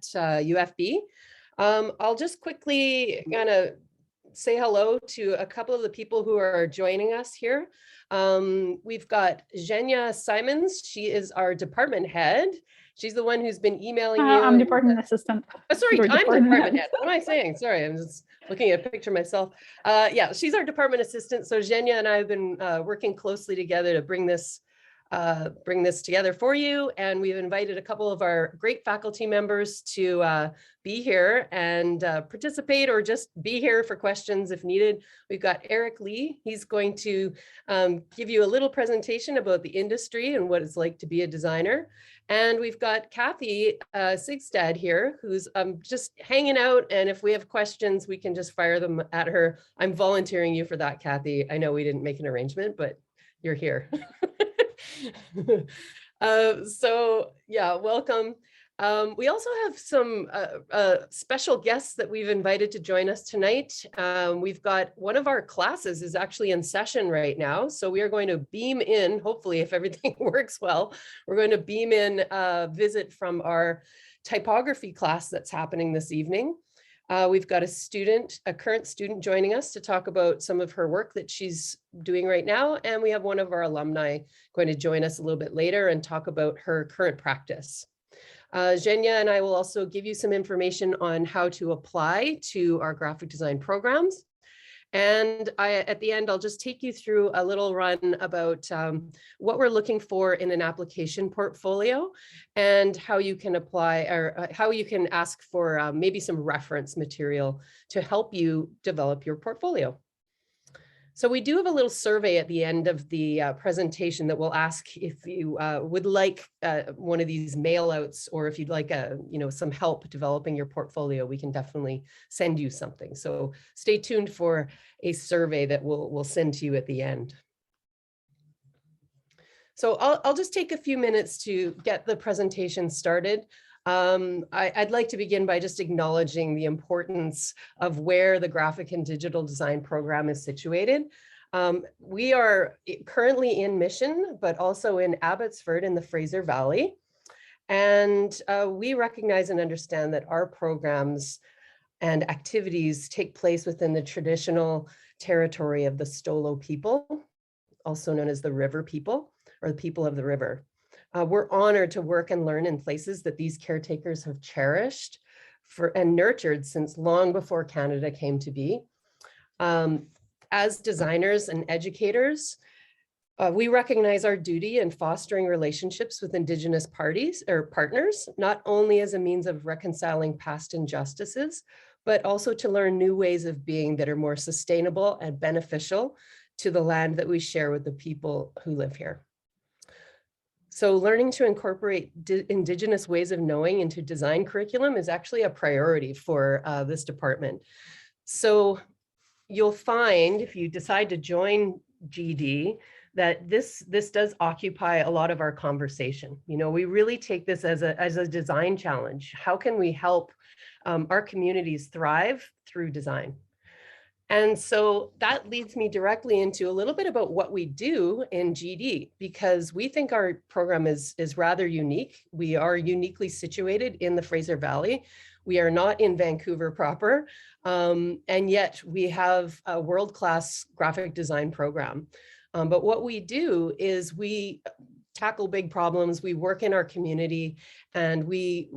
UFV. I'll just quickly kind of say hello to a couple of the people who are joining us here. We've got Zhenya Simons. She is our department head. She's the one who's been emailing you. I'm department assistant. Oh, sorry, I'm department head. What am I saying? Sorry, I'm just looking at a picture myself. Yeah, she's our department assistant. So Zhenya and I have been working closely together to bring this together for you. And we've invited a couple of our great faculty members to be here and participate or just be here for questions if needed. We've got Eric Lee. He's going to give you a little presentation about the industry and what it's like to be a designer. And we've got Kathy Sigstad here, who's just hanging out. And if we have questions, we can just fire them at her. I'm volunteering you for that, Kathy. I know we didn't make an arrangement, but you're here. So yeah, welcome. We also have some special guests that we've invited to join us tonight. We've got one of our classes is actually in session right now. So we are going to beam in, hopefully if everything works well, we're going to beam in a visit from our typography class that's happening this evening. We've got a current student joining us to talk about some of her work that she's doing right now. And we have one of our alumni going to join us a little bit later and talk about her current practice. Zhenya and I will also give you some information on how to apply to our graphic design programs. And at the end, I'll just take you through a little run about what we're looking for in an application portfolio and how you can apply or how you can ask for maybe some reference material to help you develop your portfolio. So we do have a little survey at the end of the presentation that will ask if you would like one of these mail outs, or if you'd like some help developing your portfolio, we can definitely send you something. So stay tuned for a survey that we'll send to you at the end. So I'll just take a few minutes to get the presentation started. I'd like to begin by just acknowledging the importance of where the graphic and digital design program is situated. We are currently in Mission, but also in Abbotsford in the Fraser Valley. And we recognize and understand that our programs and activities take place within the traditional territory of the Stolo people, also known as the River people, or the people of the river. We're honored to work and learn in places that these caretakers have cherished and nurtured since long before Canada came to be. As designers and educators, we recognize our duty in fostering relationships with Indigenous parties or partners, not only as a means of reconciling past injustices, but also to learn new ways of being that are more sustainable and beneficial to the land that we share with the people who live here. So learning to incorporate Indigenous ways of knowing into design curriculum is actually a priority for this department. So you'll find if you decide to join GD that this does occupy a lot of our conversation. You know, we really take this as a design challenge. How can we help our communities thrive through design? And so that leads me directly into a little bit about what we do in GD, because we think our program is rather unique. We are uniquely situated in the Fraser Valley. We are not in Vancouver proper, and yet we have a world-class graphic design program. But what we do is we tackle big problems, we work in our community, and we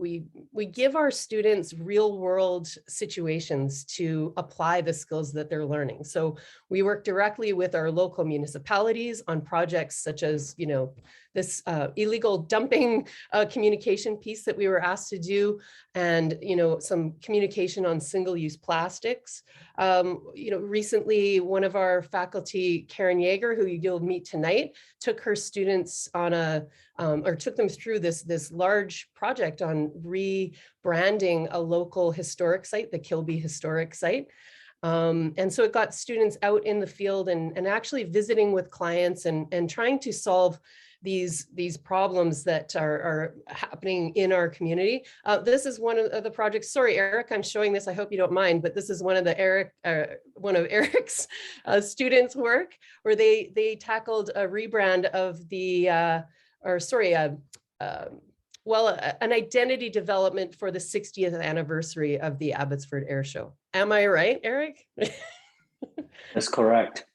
give our students real world situations to apply the skills that they're learning. So we work directly with our local municipalities on projects such as, you know, this illegal dumping communication piece that we were asked to do, and, you know, some communication on single-use plastics. You know, recently, one of our faculty, Karen Yeager, who you'll meet tonight, took her students on or took them through this large project on rebranding a local historic site, the Kilby Historic Site. And so it got students out in the field and actually visiting with clients and trying to solve these problems that are happening in our community. This is one of the projects. Sorry, Eric, I'm showing this. I hope you don't mind, but this is one of Eric's students' work where they tackled a rebrand of the, Well, an identity development for the 60th anniversary of the Abbotsford Air Show. Am I right, Eric? That's correct.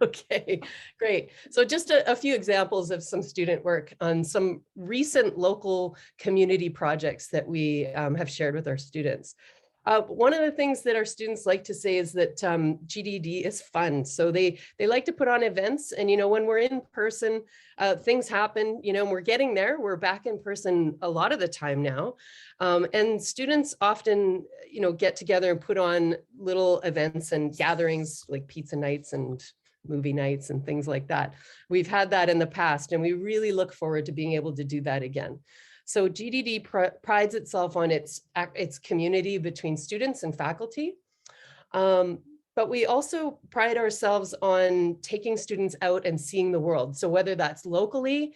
Okay, great. So just a few examples of some student work on some recent local community projects that we have shared with our students. One of the things that our students like to say is that GDD is fun. So they like to put on events, and when we're in person, things happen. And we're getting there. We're back in person a lot of the time now, and students often get together and put on little events and gatherings like pizza nights and movie nights and things like that. We've had that in the past, and we really look forward to being able to do that again. So GDD prides itself on its community between students and faculty. But we also pride ourselves on taking students out and seeing the world. So whether that's locally,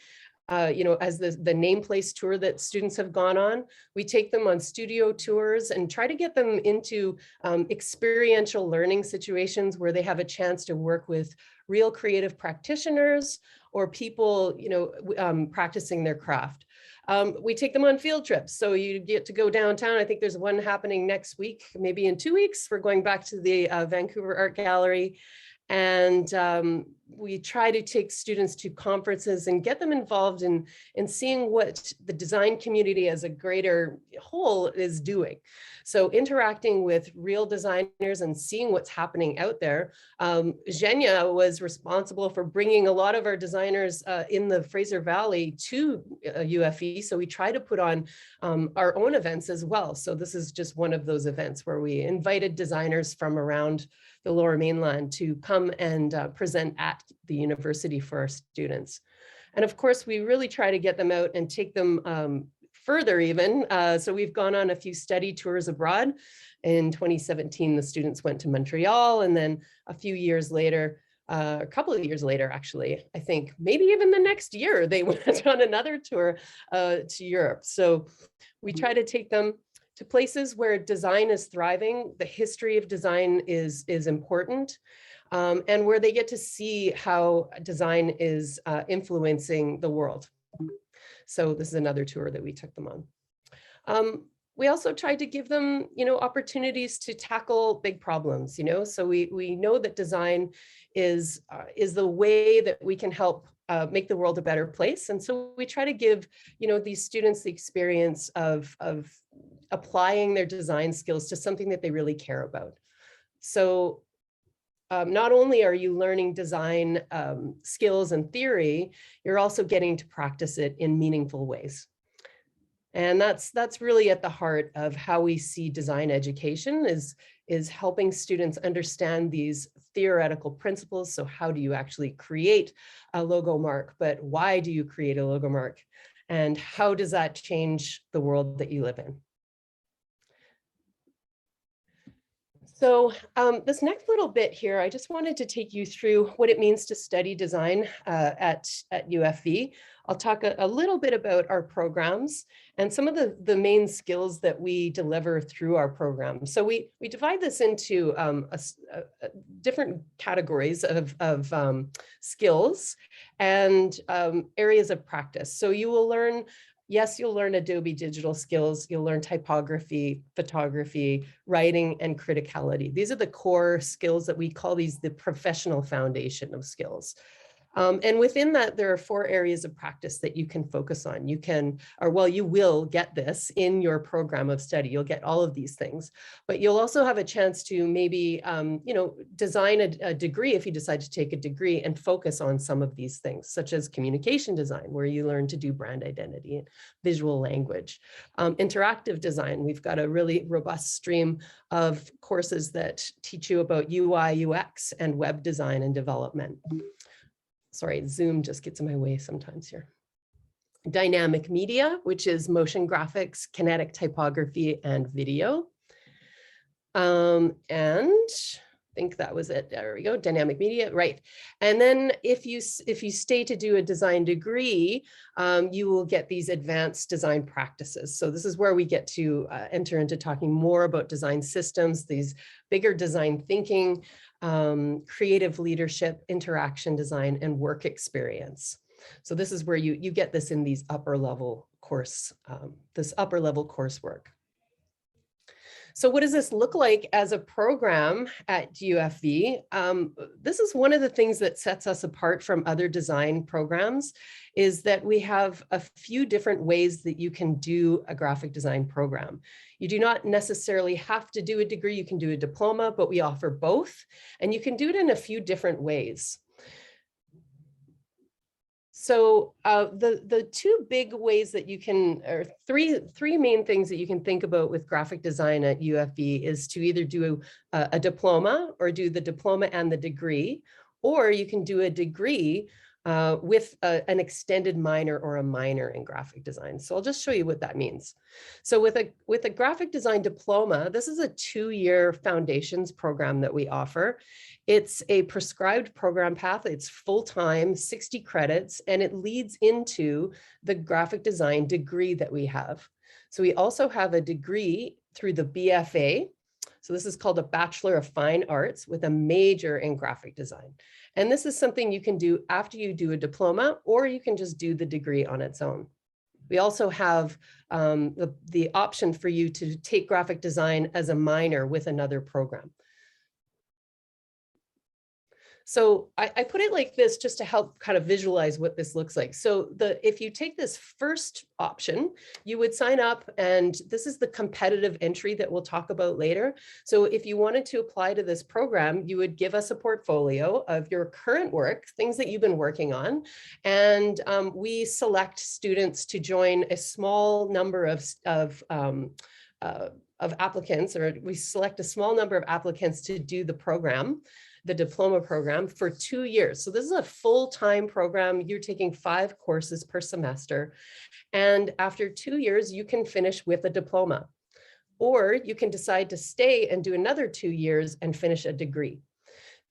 as the name place tour that students have gone on, we take them on studio tours and try to get them into experiential learning situations where they have a chance to work with real creative practitioners or people, practicing their craft. We take them on field trips. So you get to go downtown. I think there's one happening next week, maybe in 2 weeks. We're going back to the Vancouver Art Gallery. And we try to take students to conferences and get them involved in seeing what the design community as a greater whole is doing. So interacting with real designers and seeing what's happening out there. Zhenya was responsible for bringing a lot of our designers in the Fraser Valley to UFV. So we try to put on our own events as well. So this is just one of those events where we invited designers from around the Lower Mainland to come and present at the university for our students. And of course, we really try to get them out and take them further even. So we've gone on a few study tours abroad. In 2017, the students went to Montreal, and then a few years later, a couple of years later, actually, I think maybe even the next year, they went on another tour to Europe. So we try to take them to places where design is thriving, the history of design is important, and where they get to see how design is influencing the world. So this is another tour that we took them on. We also tried to give them, opportunities to tackle big problems, so we know that design is the way that we can help make the world a better place. And so we try to give, these students the experience of applying their design skills to something that they really care about. So not only are you learning design skills and theory, you're also getting to practice it in meaningful ways. And that's really at the heart of how we see design education is helping students understand these theoretical principles. So how do you actually create a logo mark, but why do you create a logo mark? And how does that change the world that you live in? So this next little bit here, I just wanted to take you through what it means to study design at UFV. I'll talk a little bit about our programs and some of the main skills that we deliver through our program. So we divide this into different categories of skills and areas of practice. So you will learn, yes, you'll learn Adobe digital skills, you'll learn typography, photography, writing, and criticality. These are the core skills that we call these the professional foundation of skills. And within that, there are 4 areas of practice that you can focus on. You will get this in your program of study. You'll get all of these things, but you'll also have a chance to maybe, design a degree if you decide to take a degree and focus on some of these things, such as communication design, where you learn to do brand identity and visual language. Interactive design, we've got a really robust stream of courses that teach you about UI, UX, and web design and development. Sorry, Zoom just gets in my way sometimes here. Dynamic media, which is motion graphics, kinetic typography, and video. And I think that was it. There we go, dynamic media, right. And then if you stay to do a design degree, you will get these advanced design practices. So this is where we get to enter into talking more about design systems, these bigger design thinking, creative leadership, interaction design, and work experience. So this is where you get this in these upper level course, this upper level coursework. So what does this look like as a program at UFV? This is one of the things that sets us apart from other design programs, is that we have a few different ways that you can do a graphic design program. You do not necessarily have to do a degree, you can do a diploma, but we offer both, and you can do it in a few different ways. So the two big ways that you can, or three main things that you can think about with graphic design at UFV is to either do a diploma, or do the diploma and the degree, or you can do a degree with an extended minor or a minor in graphic design. So I'll just show you what that means. So with a graphic design diploma, this is a 2-year foundations program that we offer. It's a prescribed program path. It's full-time, 60 credits, and it leads into the graphic design degree that we have. So we also have a degree through the BFA. So this is called a Bachelor of Fine Arts with a major in graphic design. And this is something you can do after you do a diploma, or you can just do the degree on its own. We also have the option for you to take graphic design as a minor with another program. So I put it like this just to help kind of visualize what this looks like. So if you take this first option, you would sign up, and this is the competitive entry that we'll talk about later. So if you wanted to apply to this program, you would give us a portfolio of your current work, things that you've been working on. And we select students to join a small number of applicants, or we select a small number of applicants to do the program, the diploma program, for 2 years. So this is a full-time program. You're taking 5 courses per semester. And after 2 years, you can finish with a diploma, or you can decide to stay and do another 2 years and finish a degree.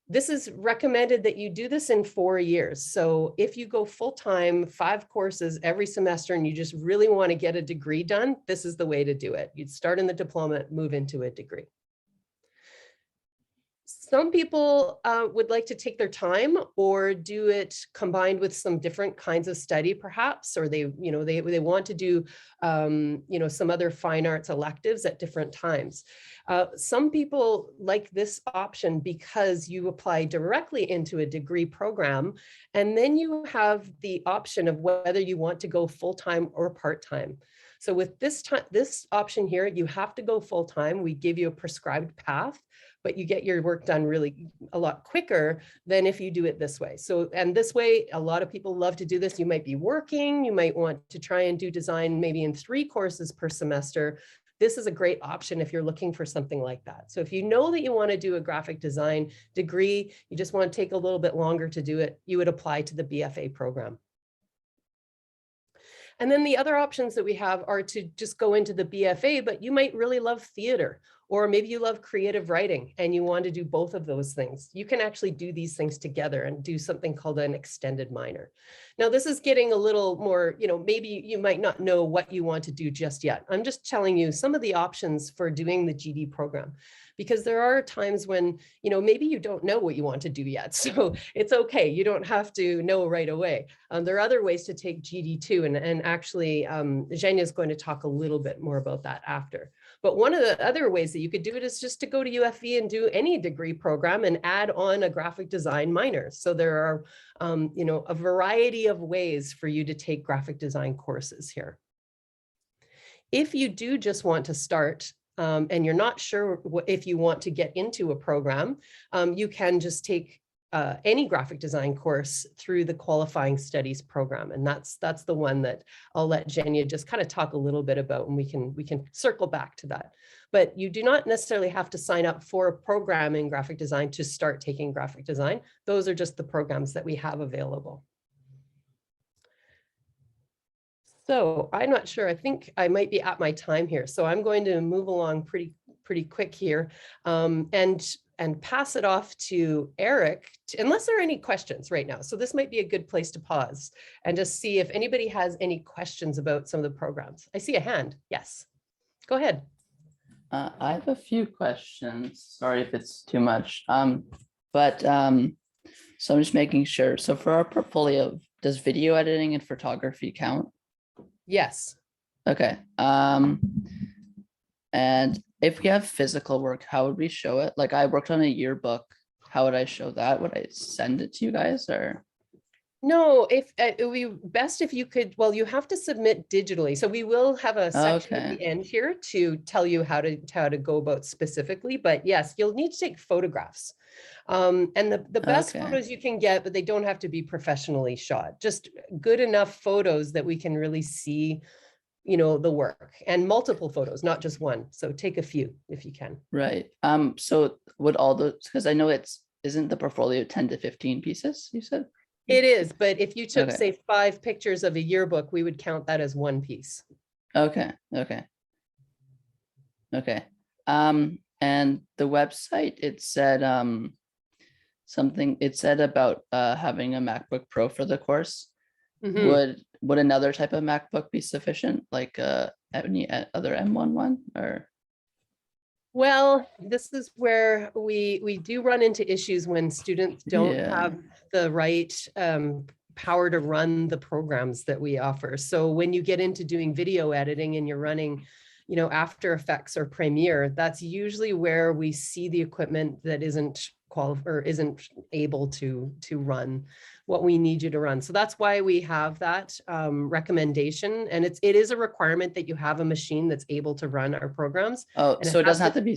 This is recommended that you do this in 4 years. So if you go full-time, 5 courses every semester, and you just really want to get a degree done, this is the way to do it. You'd start in the diploma, move into a degree. Some people would like to take their time, or do it combined with some different kinds of study, perhaps, or they want to do some other fine arts electives at different times. Some people like this option because you apply directly into a degree program, and then you have the option of whether you want to go full-time or part-time. So with this option here, you have to go full-time. We give you a prescribed path, but you get your work done really a lot quicker than if you do it this way. So, and this way, a lot of people love to do this. You might be working, you might want to try and do design maybe in 3 courses per semester. This is a great option if you're looking for something like that. So if you know that you want to do a graphic design degree, you just want to take a little bit longer to do it, you would apply to the BFA program. And then the other options that we have are to just go into the BFA, but you might really love theater, or maybe you love creative writing and you want to do both of those things. You can actually do these things together and do something called an extended minor. Now, this is getting a little more, maybe you might not know what you want to do just yet. I'm just telling you some of the options for doing the GD program, because there are times when, maybe you don't know what you want to do yet. So it's okay. You don't have to know right away. There are other ways to take GD too. And actually, Zhenya is going to talk a little bit more about that after. But one of the other ways that you could do it is just to go to UFV and do any degree program and add on a graphic design minor. So there are, a variety of ways for you to take graphic design courses here. If you do just want to start, and you're not sure if you want to get into a program, you can just take any graphic design course through the qualifying studies program. And that's the one that I'll let Zhenya just kind of talk a little bit about, and we can circle back to that. But you do not necessarily have to sign up for a program in graphic design to start taking graphic design. Those are just the programs that we have available. So I'm not sure, I think I might be at my time here. So I'm going to move along pretty quick here, and pass it off to Eric, unless there are any questions right now. So this might be a good place to pause and just see if anybody has any questions about some of the programs. I see a hand. Yes, go ahead. I have a few questions. Sorry if it's too much. So I'm just making sure. So for our portfolio, does video editing and photography count? Yes. Okay. And if we have physical work, how would we show it? Like I worked on a yearbook. How would I show that? Would I send it to you guys or? No, if it would be best if you could, well, you have to submit digitally. So we will have a section at Okay. the end here to tell you how to go about specifically. But yes, you'll need to take photographs. And the best Okay. photos you can get, but they don't have to be professionally shot, just good enough photos that we can really see, the work, and multiple photos, not just one. So take a few if you can. Right. So would all those, because I know isn't the portfolio 10 to 15 pieces, you said? It is, but if you took, Okay. say, 5 pictures of a yearbook, we would count that as one piece. Okay. Okay. Okay. And the website, it said something, it said about having a MacBook Pro for the course. Mhm. Would another type of MacBook be sufficient, like any other M11 or? Well, this is where we do run into issues when students don't Yeah. have the right power to run the programs that we offer. So when you get into doing video editing and you're running, After Effects or Premiere, that's usually where we see the equipment that isn't qualified or isn't able to run what we need you to run. So that's why we have that recommendation, and it is a requirement that you have a machine that's able to run our programs. Oh, And so it has doesn't have to be,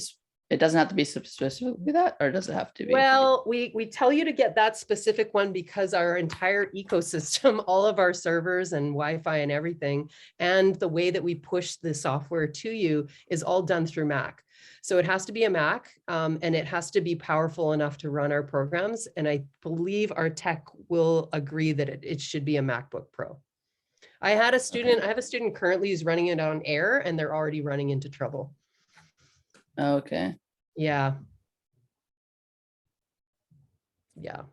it doesn't have to be specifically that, or does it have to be? Well, we tell you to get that specific one because our entire ecosystem, all of our servers and Wi-Fi and everything, and the way that we push the software to you is all done through Mac. So it has to be a Mac, and it has to be powerful enough to run our programs. And I believe our tech will agree that it should be a MacBook Pro. I have a student currently who's running it on Air, and they're already running into trouble. Okay. Yeah. Yeah.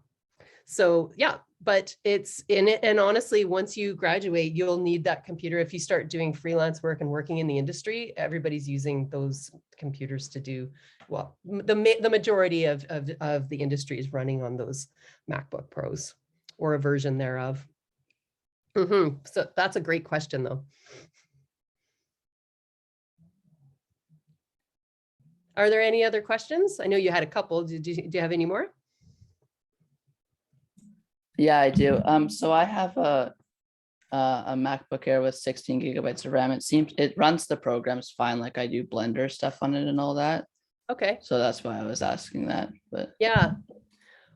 So yeah, but it's in it. And honestly, once you graduate, you'll need that computer. If you start doing freelance work and working in the industry, everybody's using those computers to do, well, the majority of the industry is running on those MacBook Pros or a version thereof. So that's a great question though. Are there any other questions? I know you had a couple. Do you have any more? Yeah, I do. So I have a MacBook Air with 16 gigabytes of RAM. It runs the programs fine, like I do Blender stuff on it and all that. Okay. So that's why I was asking that. But yeah.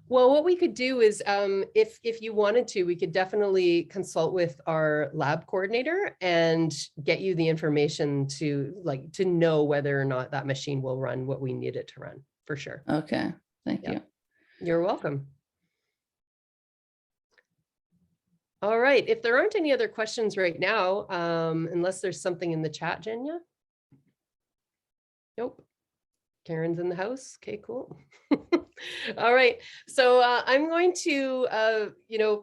Well, what we could do is, if you wanted to, we could definitely consult with our lab coordinator and get you the information to know whether or not that machine will run what we need it to run, for sure. okay, thank Yeah. you. You're welcome. All right, if there aren't any other questions right now, unless there's something in the chat, Jenya? Nope. Karen's in the house. Okay, cool. All right. So I'm going to,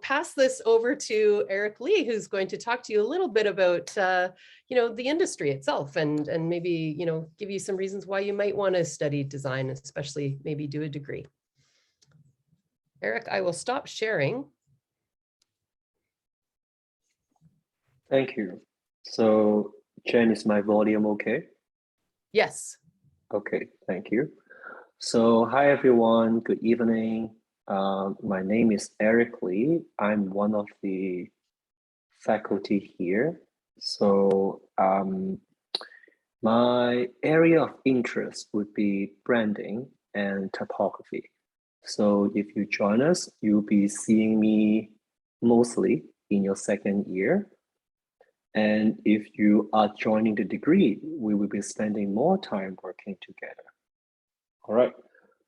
pass this over to Eric Lee, who's going to talk to you a little bit about, the industry itself and maybe, give you some reasons why you might want to study design, especially maybe do a degree. Eric, I will stop sharing. Thank you. So, Jen, is my volume okay? Yes. Okay, thank you. So, hi everyone, good evening. My name is Eric Lee. I'm one of the faculty here. So, my area of interest would be branding and typography. So, if you join us, you'll be seeing me mostly in your second year. And if you are joining the degree, we will be spending more time working together. All right.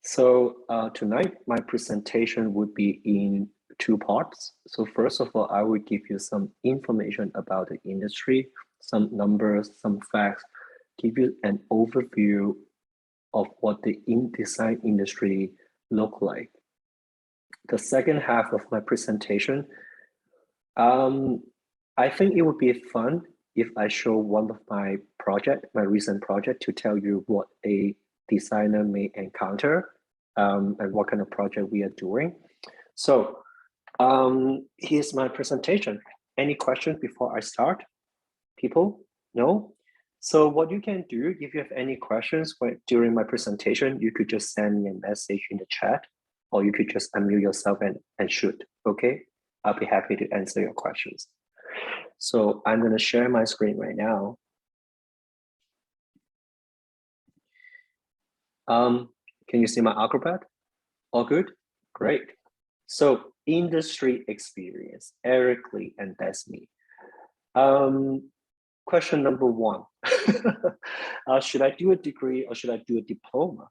So tonight, my presentation would be in 2 parts. So first of all, I will give you some information about the industry, some numbers, some facts, give you an overview of what the design industry look like. The second half of my presentation, I think it would be fun if I show one of my recent project, to tell you what a designer may encounter and what kind of project we are doing. So here's my presentation. Any questions before I start, people? No? So what you can do, if you have any questions during my presentation, you could just send me a message in the chat, or you could just unmute yourself and shoot, okay? I'll be happy to answer your questions. So I'm gonna share my screen right now. Can you see my Acrobat? All good? Great. So industry experience, Eric Lee, and that's me. Question number one, should I do a degree or should I do a diploma?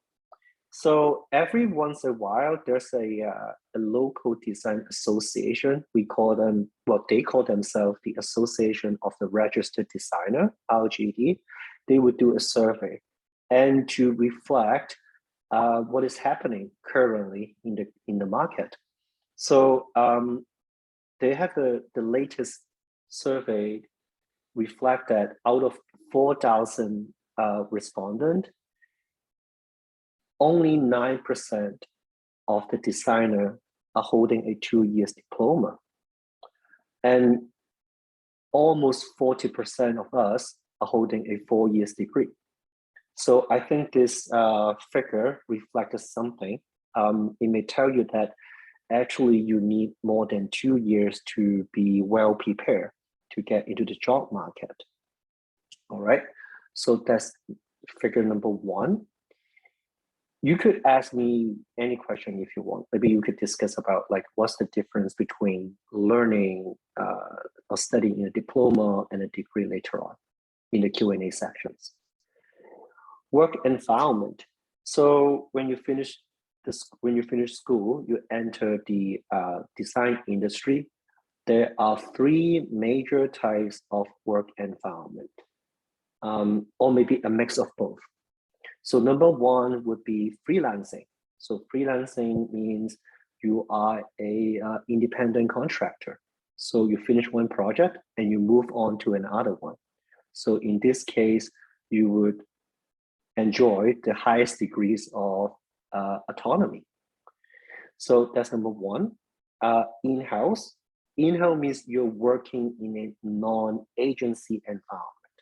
So every once in a while, there's a local design association. We call them, well, they call themselves the Association of the Registered Designer, RGD. They would do a survey and to reflect what is happening currently in the market. So they have the latest survey reflect that out of 4,000 respondents, only 9% of the designer are holding a 2-year diploma. And almost 40% of us are holding a 4-year degree. So I think this figure reflects something. It may tell you that actually you need more than 2 years to be well prepared to get into the job market. All right, so that's figure number one. You could ask me any question if you want. Maybe you could discuss about like what's the difference between learning or studying a diploma and a degree later on in the Q&A sections. Work environment. So when you finish school, you enter the design industry. There are 3 major types of work environment, or maybe a mix of both. So number one would be freelancing. So freelancing means you are a independent contractor. So you finish one project and you move on to another one. So in this case, you would enjoy the highest degrees of autonomy. So that's number one. In-house. In-house means you're working in a non-agency environment.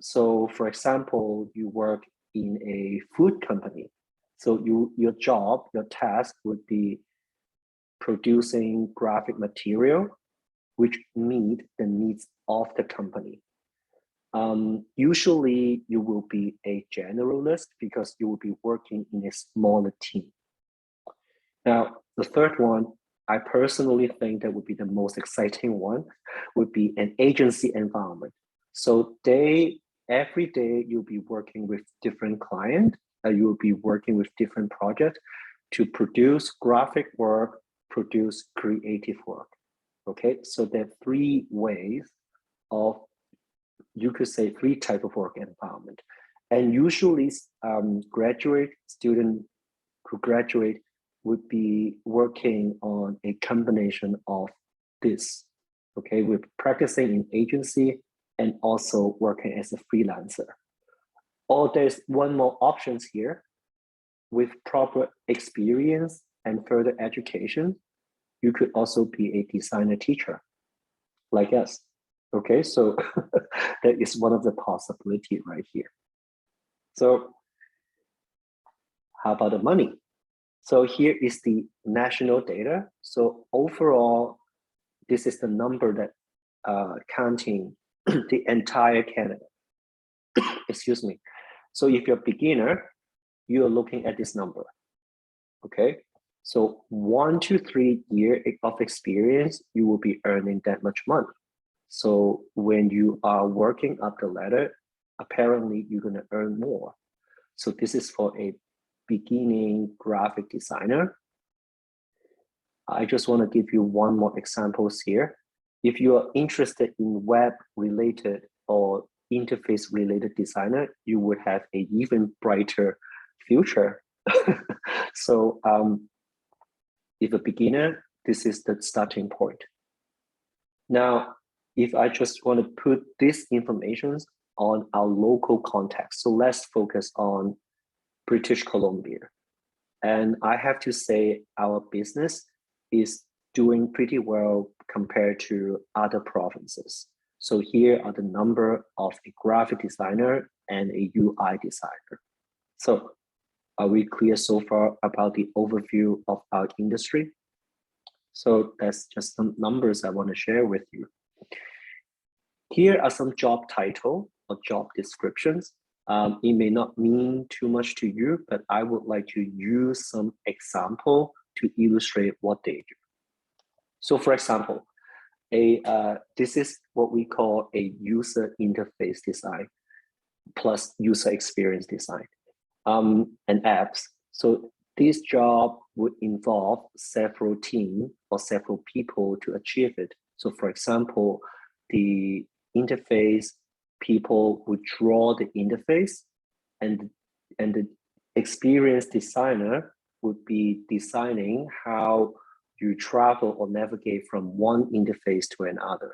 So for example, you work in a food company. So your job, your task would be producing graphic material, which meet the needs of the company. Usually you will be a generalist because you will be working in a smaller team. Now, the third one, I personally think that would be the most exciting one, would be an agency environment. So every day you'll be working with different clients, you will be working with different projects to produce graphic work, produce creative work. Okay, so there are 3 ways of, you could say 3 types of work environment. And usually students who graduate would be working on a combination of this. Okay, we're practicing in agency and also working as a freelancer. Or there's one more options here. With proper experience and further education, you could also be a designer teacher like us. Okay, so that is one of the possibility right here. So how about the money? So here is the national data. So overall, this is the number that counting the entire Canada. Excuse me. So if you're a beginner, you're looking at this number. Okay. So 1 to 3 years of experience, you will be earning that much money. So when you are working up the ladder, apparently you're going to earn more. So this is for a beginning graphic designer. I just want to give you one more examples here. If you are interested in web related or interface related designer, you would have an even brighter future. So if a beginner, this is the starting point. Now, if I just want to put this information on our local context, so let's focus on British Columbia. And I have to say our business is doing pretty well compared to other provinces. So here are the number of a graphic designer and a UI designer. So are we clear so far about the overview of our industry? So that's just some numbers I want to share with you. Here are some job title or job descriptions. It may not mean too much to you, but I would like to use some example to illustrate what they do. So for example, this is what we call a user interface design plus user experience design and apps. So this job would involve several teams or several people to achieve it. So for example, the interface people would draw the interface, and the experience designer would be designing how you travel or navigate from one interface to another.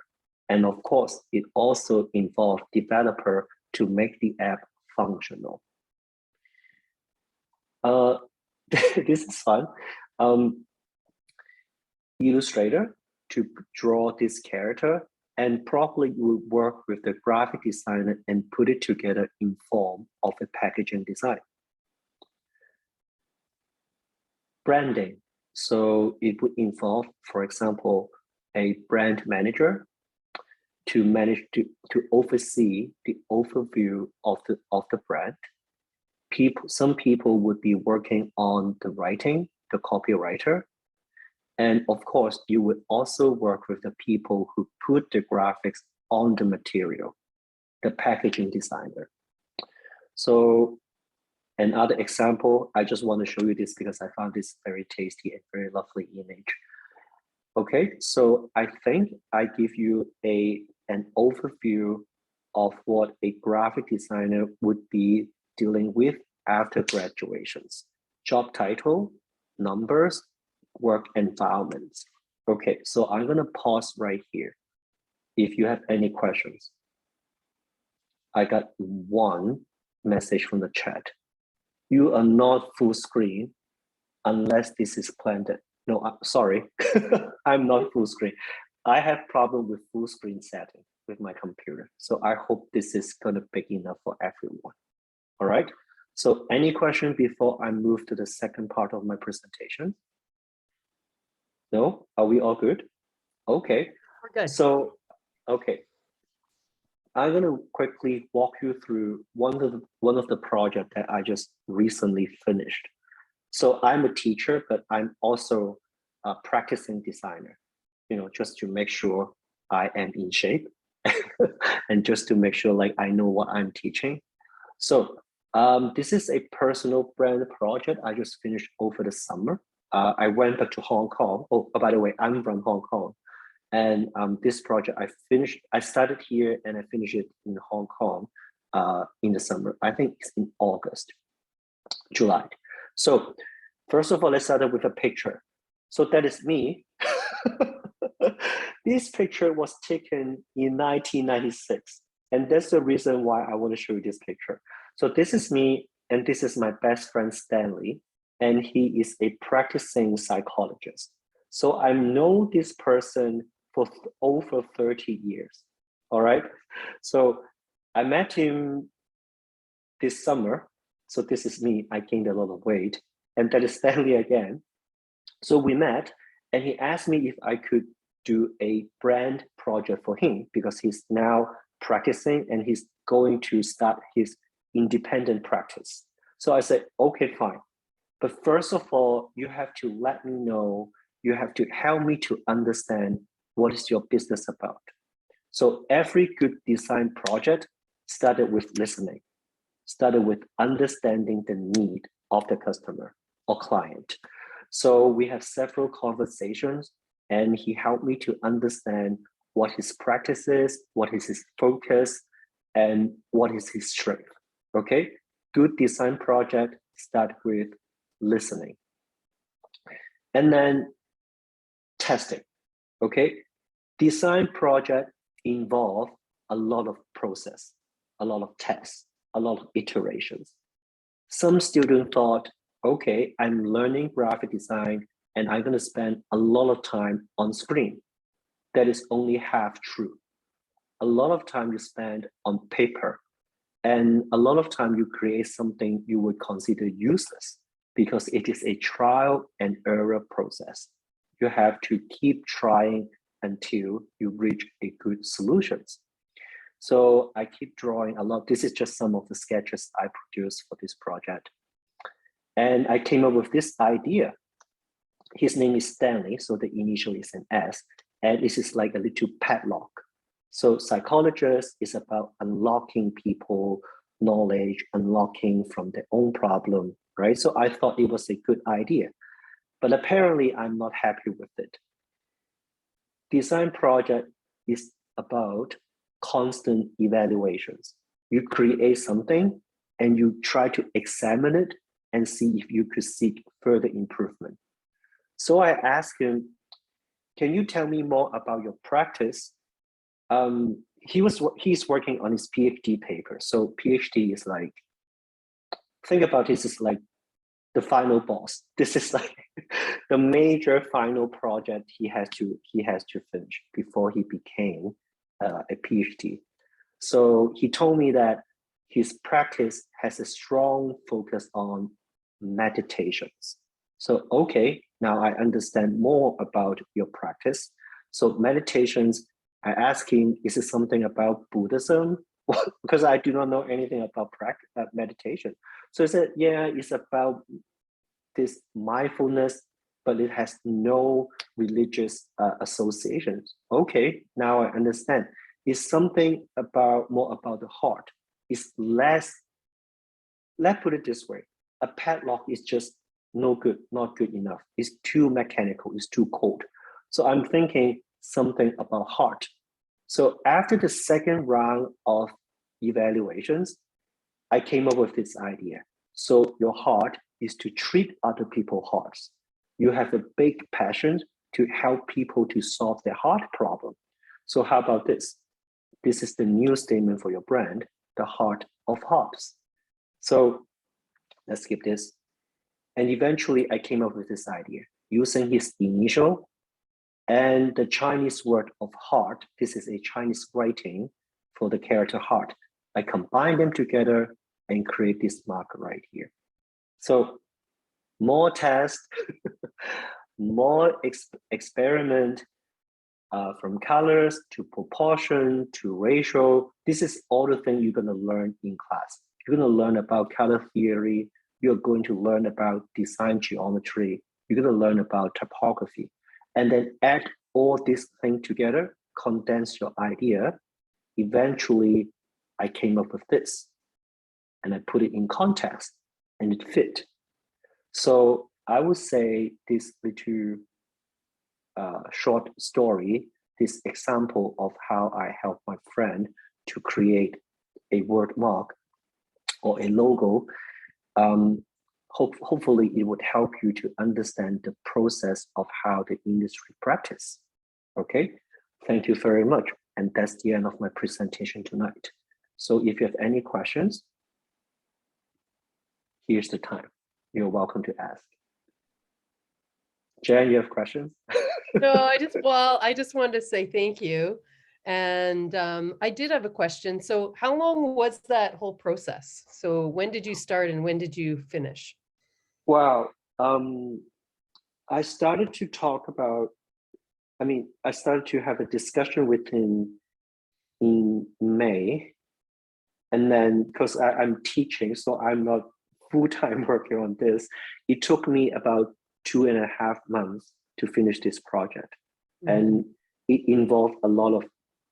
And of course, it also involves developer to make the app functional. This is fun. Illustrator to draw this character, and probably you will work with the graphic designer and put it together in form of a packaging design. Branding. So it would involve, for example, a brand manager to manage to oversee the overview of the brand. Some people would be working on the writing, the copywriter. And of course, you would also work with the people who put the graphics on the material, the packaging designer. So another example, I just want to show you this because I found this very tasty and very lovely image. Okay, so I think I give you an overview of what a graphic designer would be dealing with after graduations. Job title, numbers, work environments. Okay, so I'm gonna pause right here. If you have any questions. I got one message from the chat. You are not full screen unless this is planned. No, I'm sorry, I'm not full screen. I have problem with full screen setting with my computer. So I hope this is gonna be big enough for everyone. All right, so any question before I move to the second part of my presentation? No, are we all good? Okay, We're good. so, okay. I'm gonna quickly walk you through one of the projects that I just recently finished. So I'm a teacher, but I'm also a practicing designer, just to make sure I am in shape and just to make sure like I know what I'm teaching. So this is a personal brand project I just finished over the summer. I went back to Hong Kong. Oh, by the way, I'm from Hong Kong. And this project I started here and I finished it in Hong Kong in the summer. I think it's in August, July. So first of all, let's start with a picture. So that is me. This picture was taken in 1996. And that's the reason why I want to show you this picture. So this is me, and this is my best friend, Stanley, and he is a practicing psychologist. So I know this person for over 30 years, all right? So I met him this summer. So this is me, I gained a lot of weight, and that is Stanley again. So we met, and he asked me if I could do a brand project for him because he's now practicing and he's going to start his independent practice. So I said, okay, fine. But first of all, you have to let me know, you have to help me to understand what is your business about. So every good design project started with listening, started with understanding the need of the customer or client. So we have several conversations, and he helped me to understand what his practice is, what is his focus, and what is his strength. Okay, good design project start with listening. And then testing. Okay, design project involve a lot of process, a lot of tests, a lot of iterations. Some students thought, okay, I'm learning graphic design and I'm going to spend a lot of time on screen. That is only half true. a lot of time you spend on paper, and a lot of time you create something you would consider useless because it is a trial and error process. You have to keep trying until you reach a good solutions. So I keep drawing a lot. This is just some of the sketches I produced for this project. And I came up with this idea. His name is Stanley, so the initial is an S, and this is like a little padlock. So psychologist is about unlocking people knowledge, unlocking from their own problem, right? So I thought it was a good idea, but apparently I'm not happy with it. Design project is about constant evaluations. You create something and you try to examine it and see if you could seek further improvement. So I asked him, can you tell me more about your practice? He's working on his PhD paper. So PhD is like, think about this is like the final boss. This is like the major final project he has to finish before he became a PhD. So he told me that his practice has a strong focus on meditations. So, okay, now I understand more about your practice. So meditations, I asked him, is it something about Buddhism? Because I do not know anything about meditation. So he said, yeah, it's about this mindfulness, but it has no religious associations. Okay, now I understand. It's something more about the heart. It's less, let's put it this way, a padlock is just no good, not good enough. It's too mechanical, it's too cold. So I'm thinking something about heart. So after the second round of evaluations, I came up with this idea. So your heart is to treat other people's hearts. You have a big passion to help people to solve their heart problem. So how about this? This is the new statement for your brand, the heart of hearts. So let's skip this. And eventually I came up with this idea using his initial and the Chinese word of heart. This is a Chinese writing for the character heart. I combine them together and create this marker right here. So more tests, more experiment, from colors to proportion to ratio. This is all the things you're going to learn in class. You're going to learn about color theory. You're going to learn about design geometry. You're going to learn about topography. And then add all these things together, condense your idea. Eventually, I came up with this. And I put it in context, and it fit. So I would say this little short story, this example of how I helped my friend to create a word mark or a logo, hopefully it would help you to understand the process of how the industry practice. Okay, thank you very much. And that's the end of my presentation tonight. So if you have any questions, here's the time. You're welcome to ask. Jen, you have questions? No, I just wanted to say thank you. And I did have a question. So how long was that whole process? So when did you start and when did you finish? Well, I started to talk about, I started to have a discussion with him in May. And then, because I'm teaching, so I'm not full-time working on this, it took me about 2.5 months to finish this project. Mm-hmm. And it involved a lot of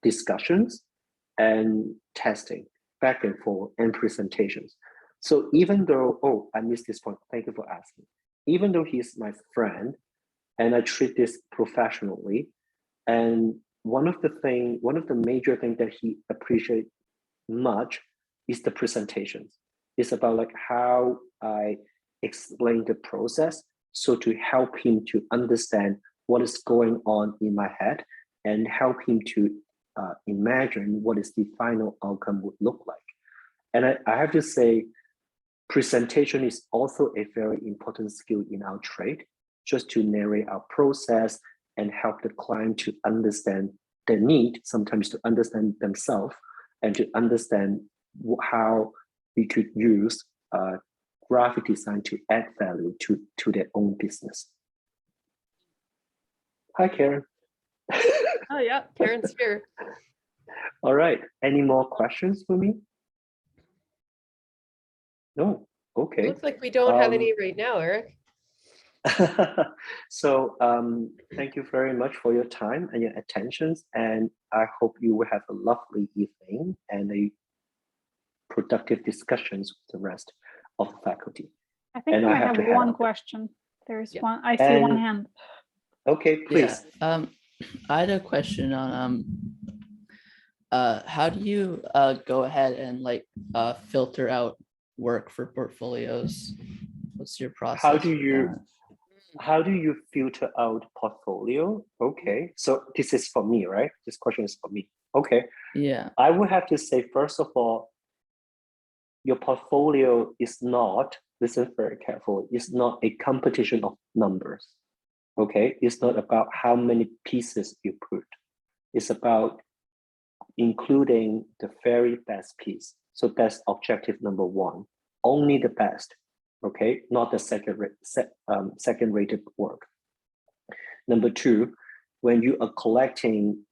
discussions and testing, back and forth, and presentations. So even though, I missed this point, thank you for asking. Even though he's my friend, and I treat this professionally, and one of the major things that he appreciates much is the presentations. It's about like how I explain the process, so to help him to understand what is going on in my head and help him to imagine what is the final outcome would look like. And I have to say, presentation is also a very important skill in our trade, just to narrate our process and help the client to understand their need, sometimes to understand themselves and to understand how we could use graphic design to add value to their own business. Hi, Karen. Oh yeah, Karen's here. All right. Any more questions for me? No. Okay. Looks like we don't have any right now, Eric. So thank you very much for your time and your attention, and I hope you will have a lovely evening and a productive discussions with the rest of the faculty. I think And we I might have have to head one out. question. There's Yeah. one. I see one And- hand. Okay, please. Yeah. I had a question on how do you go ahead and like filter out work for portfolios? What's your process? How do you filter out portfolio? Okay, so this is for me, right? This question is for me. Okay. Yeah. I would have to say, first of all, your portfolio is not, listen very carefully, it's not a competition of numbers. Okay, it's not about how many pieces you put. It's about including the very best piece. So that's objective number one. Only the best. Okay, not the second-rated work. Number two, when you are collecting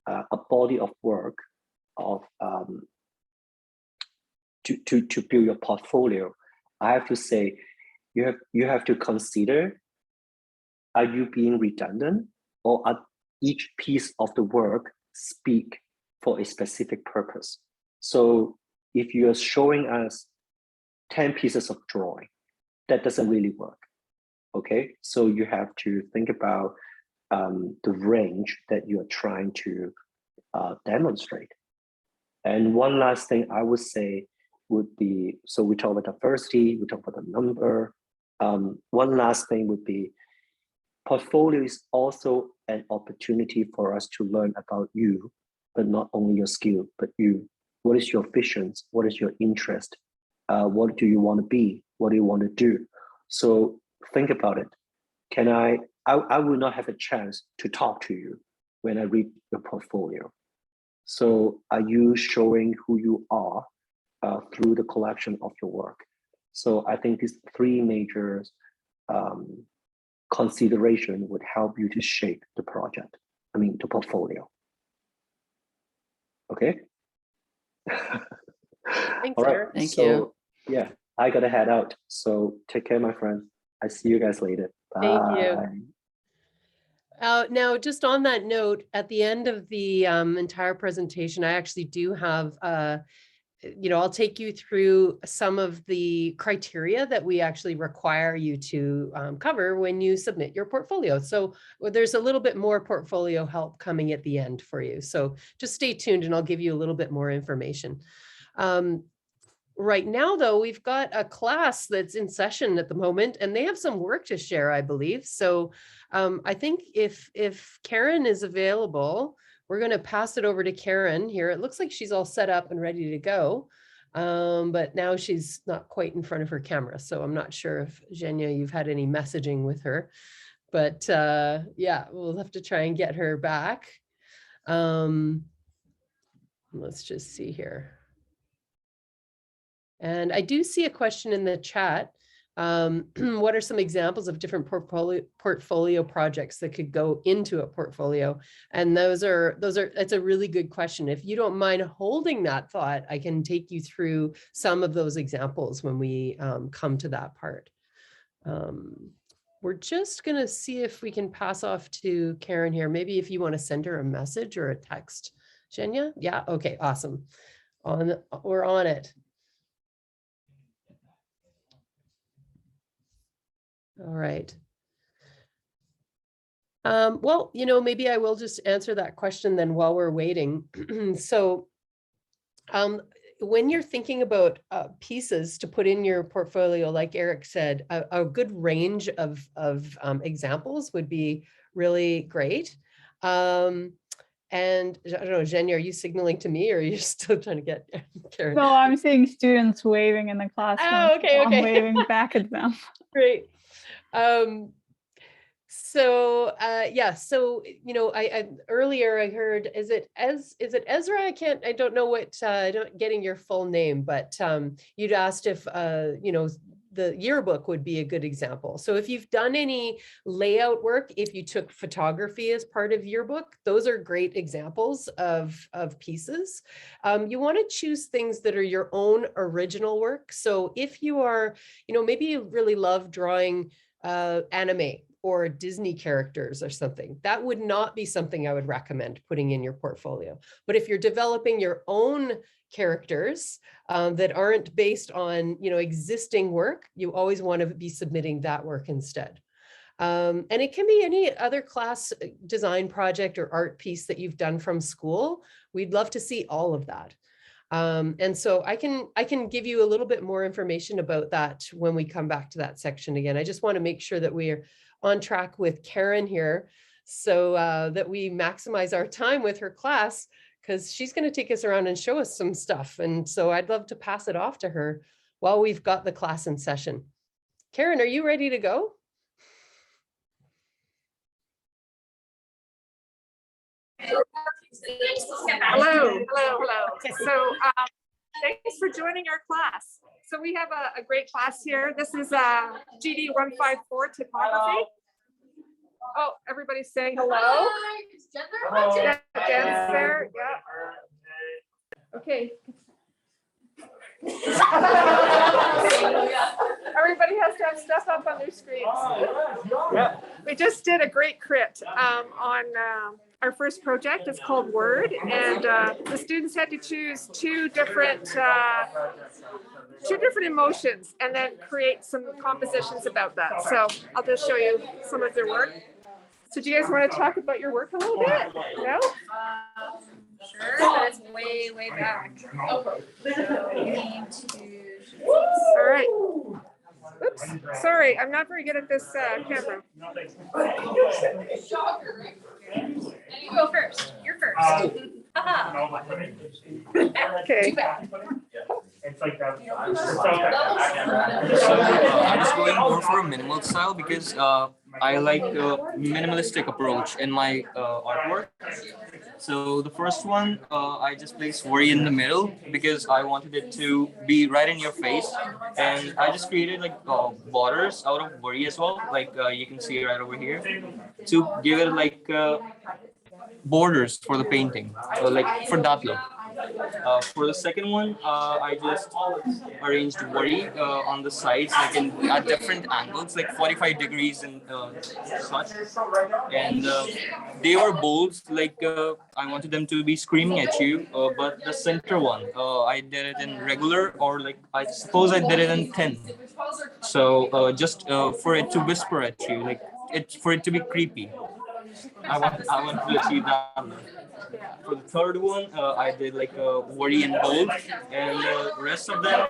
a body of work of to build your portfolio, I have to say you have to consider, are you being redundant, or are each piece of the work speak for a specific purpose? So if you are showing us 10 pieces of drawing, that doesn't really work. Okay, so you have to think about the range that you are trying to demonstrate. And one last thing I would say would be, so we talk about diversity, we talk about the number. One last thing would be, portfolio is also an opportunity for us to learn about you, but not only your skill, but you. What is your visions? What is your interest? What do you want to be? What do you want to do? So think about it. I will not have a chance to talk to you when I read your portfolio. So are you showing who you are through the collection of your work? So I think these three major consideration would help you to shape the project. I mean, the portfolio. Okay. Thanks, All right. Eric. Thank so, you. Yeah, I gotta head out. So take care, my friend. I see you guys later. Bye. Thank you. Now, just on that note, at the end of the entire presentation, I actually do have, I'll take you through some of the criteria that we actually require you to cover when you submit your portfolio. So there's a little bit more portfolio help coming at the end for you. So just stay tuned and I'll give you a little bit more information. Right now, though, we've got a class that's in session at the moment, and they have some work to share, I believe. So I think if Karen is available, we're going to pass it over to Karen here. It looks like she's all set up and ready to go, but now she's not quite in front of her camera. So I'm not sure if, Zhenya, you've had any messaging with her, but yeah, we'll have to try and get her back. Let's just see here. And I do see a question in the chat. What are some examples of different portfolio projects that could go into a portfolio? And those are, it's a really good question. If you don't mind holding that thought, I can take you through some of those examples when we come to that part. We're just gonna see if we can pass off to Karen here. Maybe if you want to send her a message or a text, Zhenya? Yeah, okay, awesome. We're on it. All right. Well, maybe I will just answer that question then while we're waiting. So when you're thinking about pieces to put in your portfolio, like Eric said, a good range of examples would be really great. And I don't know, Zhenya, are you signaling to me or are you still trying to get Karen? No, I'm seeing students waving in the classroom. Oh, okay, so okay. I'm waving back at them. Great. So yeah, so I earlier I heard, is it Ezra? I don't know what I don't getting your full name, but you'd asked if the yearbook would be a good example. So if you've done any layout work, if you took photography as part of yearbook, those are great examples of pieces. You want to choose things that are your own original work. So if you are, maybe you really love drawing anime or Disney characters or something, that would not be something I would recommend putting in your portfolio. But if you're developing your own characters that aren't based on existing work, you always want to be submitting that work instead. And it can be any other class design project or art piece that you've done from school. We'd love to see all of that. And so I can give you a little bit more information about that when we come back to that section again. I just want to make sure that we're on track with Karen here, so that we maximize our time with her class, because she's going to take us around and show us some stuff. And so I'd love to pass it off to her while we've got the class in session. Karen, are you ready to go? Hello. So thanks for joining our class. So we have a great class here. This is GD 154 typography. Oh, everybody's saying hello. Jen's there. Yeah. Okay. Everybody has to have stuff up on their screens. We just did a great crit on our first project. It's called Word, and the students had to choose two different emotions and then create some compositions about that. So I'll just show you some of their work. So do you guys want to talk about your work a little bit? No? Sure, but it's way, way back. So you need to. All right. Oops, sorry, I'm not very good at this camera. You go first. You're first. Okay. It's like that. So I'm just going more for a minimal style because I like a minimalistic approach in my artwork. So the first one, I just placed worry in the middle because I wanted it to be right in your face, and I just created like borders out of worry as well, like you can see right over here, to give it like borders for the painting, like for that look. For the second one, I just arranged worry on the sides, like at different angles, like 45 degrees and such. And they were bold, like I wanted them to be screaming at you. But the center one, I did it in regular, or like I suppose I did it in thin. So just for it to whisper at you, like for it to be creepy. I want to achieve that. For the third one, I did like a worry in bold, and the rest of them,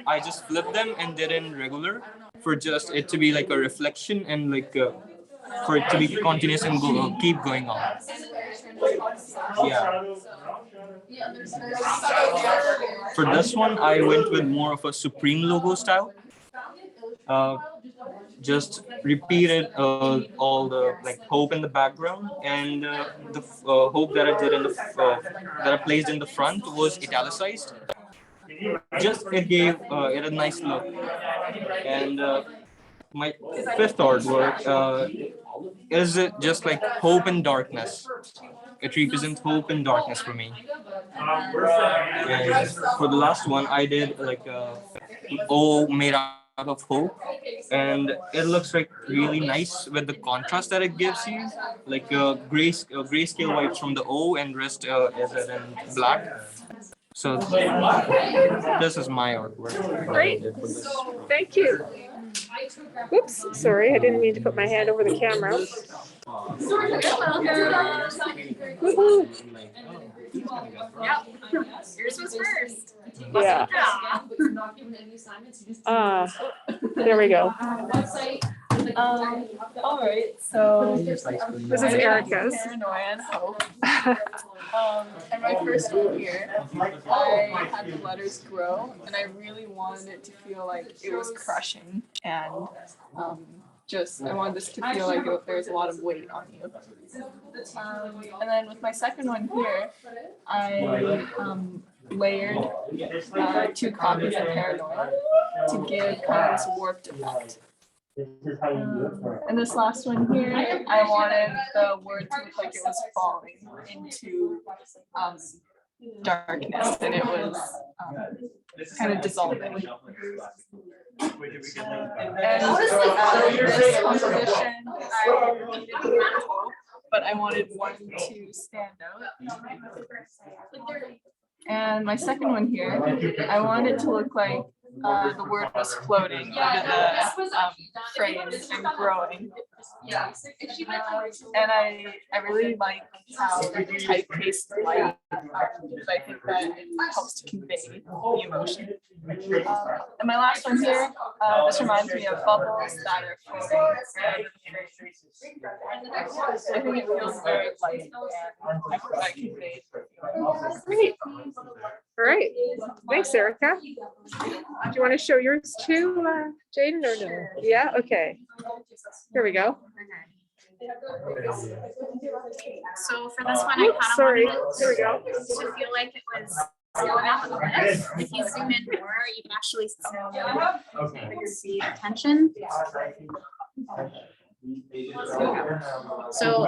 I just flipped them and did in regular for just it to be like a reflection and like for it to be continuous and keep going on. Yeah. For this one, I went with more of a Supreme logo style. Just repeated all the like hope in the background, and the hope that I did in the that I placed in the front was italicized. Just it gave it a nice look. And my fifth artwork is just like hope and darkness. It represents hope and darkness for me. And for the last one, I did like a O made out of hope, and it looks like really nice with the contrast that it gives you, like grayscale white from the O and rest is it in black. So this is my artwork. Great. Thank you. Oops, sorry, I didn't mean to put my hand over the camera. Woohoo. Yours was first. Yeah. There we go. All right, so This is Erica's. Paranoia and Hope. And my first one here, I had the letters grow, and I really wanted it to feel like it was crushing and I wanted this to feel like there's a lot of weight on you. And then with my second one here, I layered 2 copies of Paranoid to give kind of this warped effect. And this last one here, I wanted the word to look like it was falling into darkness, and it was kind of dissolving. And this composition, I needed multiple, but I wanted one to stand out. And my second one here, I wanted it to look like the word was floating under the frame and growing. And I really like how typeface is light, because I think that it helps to convey the emotion. And my last one here, this reminds me of bubbles that are floating. I think it feels very light, and I hope that conveys. Great. All right. Thanks, Erica. Do you want to show yours too, Jaden, or no? Yeah, okay. Here we go. So for this one, I kind of Sorry. wanted Here we go. to feel like it was going off a cliff. If you zoom in more, you can actually see the tension. So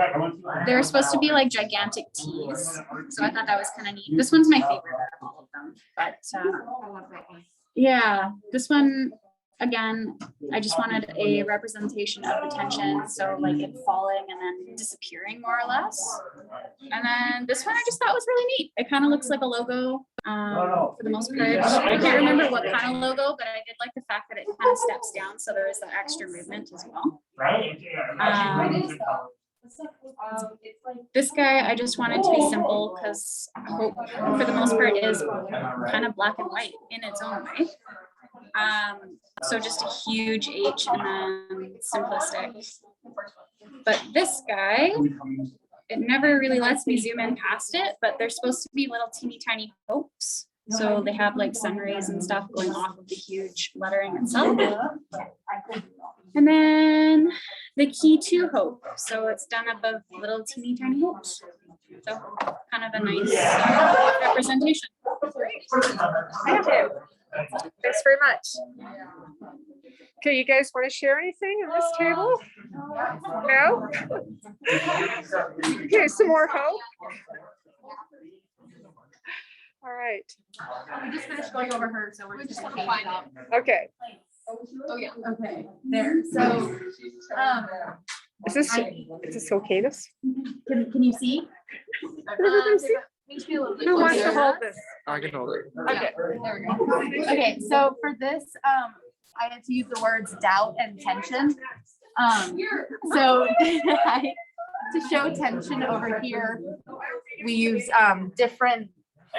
they're supposed to be like gigantic T's. So I thought that was kind of neat. This one's my favorite out of all of them. But yeah, this one, again, I just wanted a representation of the tension. So like it falling and then disappearing more or less. And then this one I just thought was really neat. It kind of looks like a logo for the most part. I can't remember what kind of logo, but I did like the fact that it kind of steps down. So there is that extra movement as well. This guy, I just wanted to be simple because hope for the most part is kind of black and white in its own way. So just a huge H and then simplistic. But this guy, it never really lets me zoom in past it, but they're supposed to be little teeny tiny hopes. So they have like sun rays and stuff going off of the huge lettering itself. And then the key to hope. So it's done above little teeny tiny hopes. So kind of a nice representation. Thank you. Thanks very much. Okay, you guys want to share anything on this table? No? Okay, some more hope. All right. We just finished going over her, so we're just gonna find out. Okay. Oh yeah, okay, there, so, Is this okay? can you see? Everybody see? Needs to be a little bit Who wants to closer. hold this? I can hold it. Okay, there we go. Okay, so for this, I had to use the words doubt and tension. So to show tension over here, we use different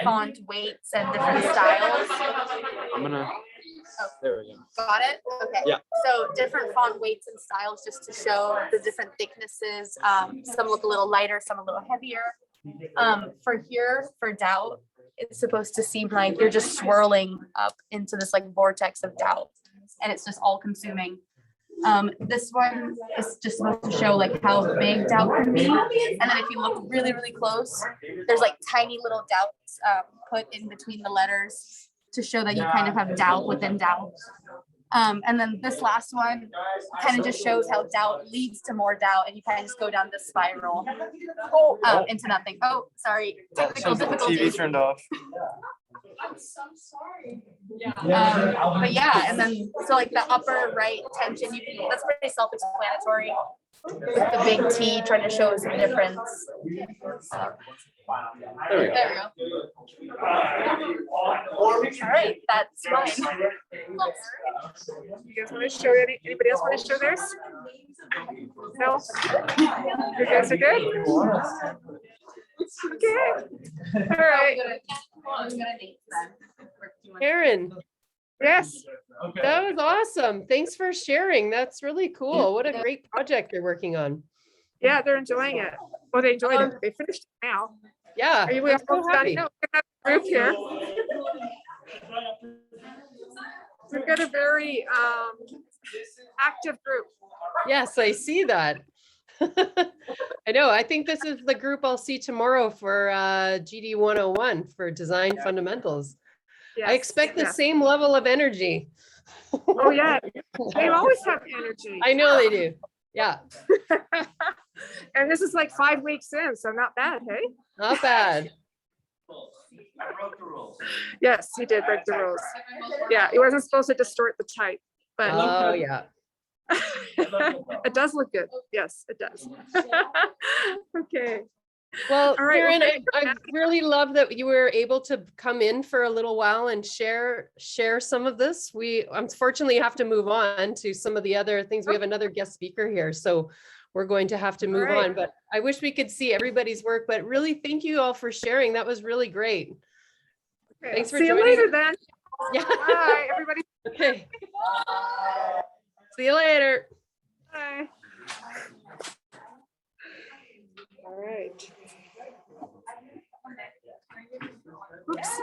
font weights and different styles. I'm gonna. There we go. Got it? Okay. Yeah. So different font weights and styles just to show the different thicknesses. Some look a little lighter, some a little heavier. For here, for doubt, it's supposed to seem like you're just swirling up into this like vortex of doubt, and it's just all consuming. This one is just supposed to show like how big doubt can be. And then if you look really, really close, there's like tiny little doubts put in between the letters to show that you kind of have doubt within doubt. And then this last one kind of just shows how doubt leads to more doubt, and you kind of just go down this spiral into nothing. Oh, sorry. Technical TV difficulties. turned off. I'm so sorry. But yeah, and then so like the upper right tension, you can, that's pretty self-explanatory. With the big T trying to show some difference. There we go. There we go. All right, that's mine. You guys want to show anybody else want to show theirs? No? You guys are good? Okay. All right. Aaron, Yes. that was awesome. Thanks for sharing. That's really cool. What a great project you're working on. Yeah, they're enjoying it. Oh, they enjoyed it. They finished it now. Yeah, Are you I'm so almost done? happy. No, we have a group here. We've got a very active group. Yes, I see that. I know. I think this is the group I'll see tomorrow for GD 101 for design fundamentals. I Yes, expect the yes. same level of energy. Oh, yeah. They always have energy. I know they do. Yeah, And this is like 5 weeks in, so not bad, hey? not bad. Yes, he did break the rules. Yeah, he wasn't supposed to distort the type, but Oh, yeah. it does look good. Yes, it does. Okay. Well, All right, well, Karen, thank I really love that you were able to come in for a little while and share some of this. We unfortunately have to move on to some of the other things. We have another guest speaker here, so we're going to have to move right. on. But I wish we could see everybody's work, but really thank you all for sharing. That was really great. Okay, Thanks for see you joining. later then. Yeah. Bye, everybody. Okay. See you later. Bye. All right. Oops.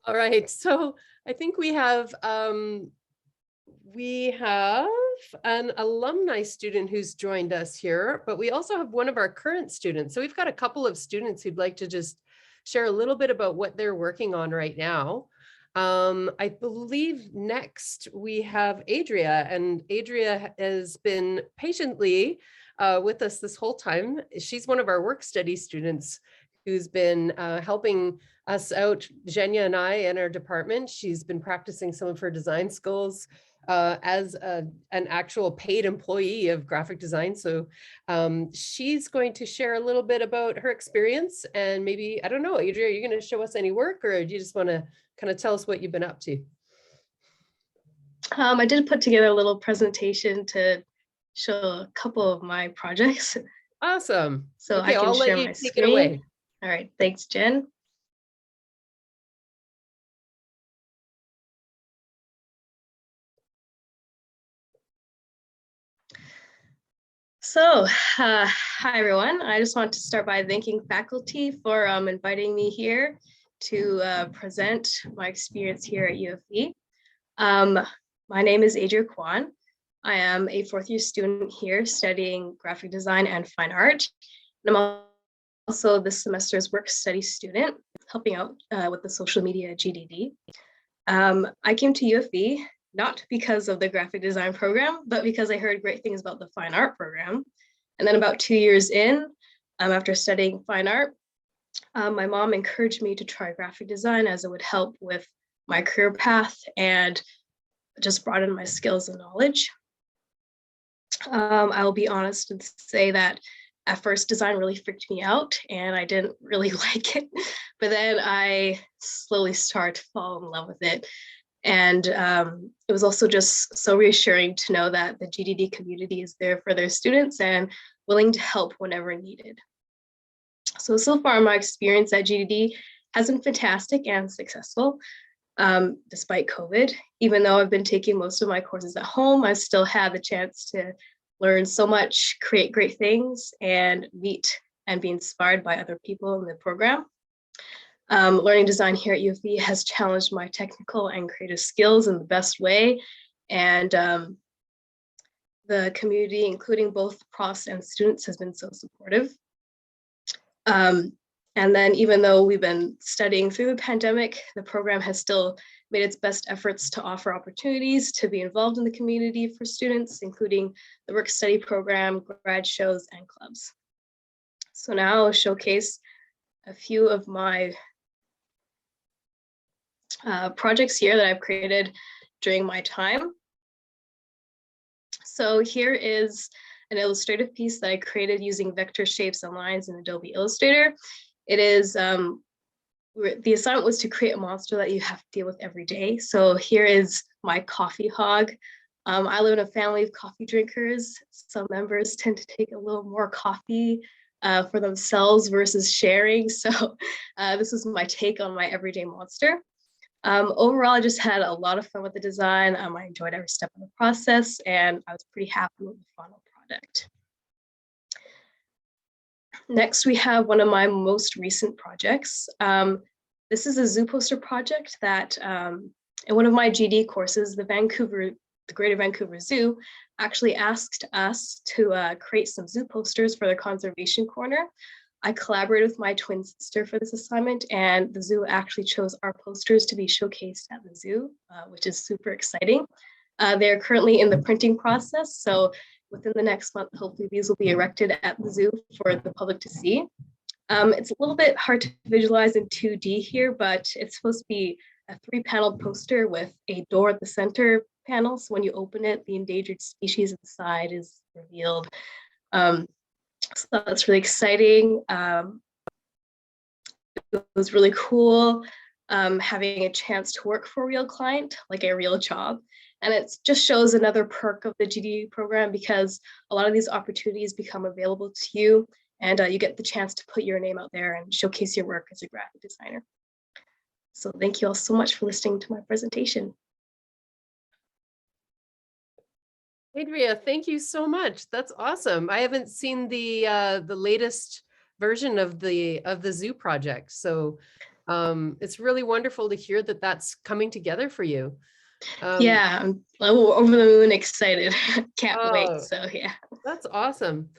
All right, so I think we have an alumni student who's joined us here, but we also have one of our current students. So we've got a couple of students who'd like to just share a little bit about what they're working on right now. I believe next we have Adria, and Adria has been patiently with us this whole time. She's one of our work study students who's been helping us out, Zhenya and I, in our department. She's been practicing some of her design skills as an actual paid employee of graphic design. So she's going to share a little bit about her experience, and maybe, I don't know, Adria, are you going to show us any work, or do you just want to kind of tell us what you've been up to? I did put together a little presentation to show a couple of my projects. Awesome. So okay, I can I'll share let you my take screen. it away. All right, thanks, Jen. So, hi everyone. I just want to start by thanking faculty for inviting me here to present my experience here at UFV. My name is Adria Kwan. I am a fourth year student here studying graphic design and fine art. And I'm also this semester's work study student, helping out with the social media GDD. I came to UFV not because of the graphic design program, but because I heard great things about the fine art program. And then about 2 years in, after studying fine art, my mom encouraged me to try graphic design as it would help with my career path and just broaden my skills and knowledge. I'll be honest and say that at first design really freaked me out and I didn't really like it, but then I slowly started to fall in love with it. And it was also just so reassuring to know that the GDD community is there for their students and willing to help whenever needed. So far my experience at GDD has been fantastic and successful. Despite COVID, even though I've been taking most of my courses at home, I still had the chance to learn so much, create great things, and meet and be inspired by other people in the program. Learning design here at UFV has challenged my technical and creative skills in the best way. And the community, including both profs and students, has been so supportive. And then even though we've been studying through the pandemic, the program has still made its best efforts to offer opportunities to be involved in the community for students, including the work study program, grad shows, and clubs. So now I'll showcase a few of my projects here that I've created during my time. So here is an illustrative piece that I created using vector shapes and lines in Adobe Illustrator. It is, the assignment was to create a monster that you have to deal with every day. So here is my coffee hog. I live in a family of coffee drinkers. Some members tend to take a little more coffee for themselves versus sharing. So this is my take on my everyday monster. Overall, I just had a lot of fun with the design. I enjoyed every step of the process and I was pretty happy with the final product. Next, we have one of my most recent projects. This is a zoo poster project that in one of my GD courses, the Vancouver the Greater Vancouver Zoo actually asked us to create some zoo posters for their conservation corner. I collaborated with my twin sister for this assignment, and the zoo actually chose our posters to be showcased at the zoo, which is super exciting. They're currently in the printing process, so within the next month, hopefully these will be erected at the zoo for the public to see. It's a little bit hard to visualize in 2D here, but it's supposed to be a 3-paneled poster with a door at the center panel. So when you open it, the endangered species at the side is revealed. So that's really exciting. It was really cool having a chance to work for a real client, like a real job. And it just shows another perk of the GD program, because a lot of these opportunities become available to you, and you get the chance to put your name out there and showcase your work as a graphic designer. So thank you all so much for listening to my presentation. Adria, thank you so much. That's awesome. I haven't seen the latest version of the zoo project, so it's really wonderful to hear that that's coming together for you. Yeah, I'm over the moon excited. Can't wait. Oh, So yeah. that's awesome.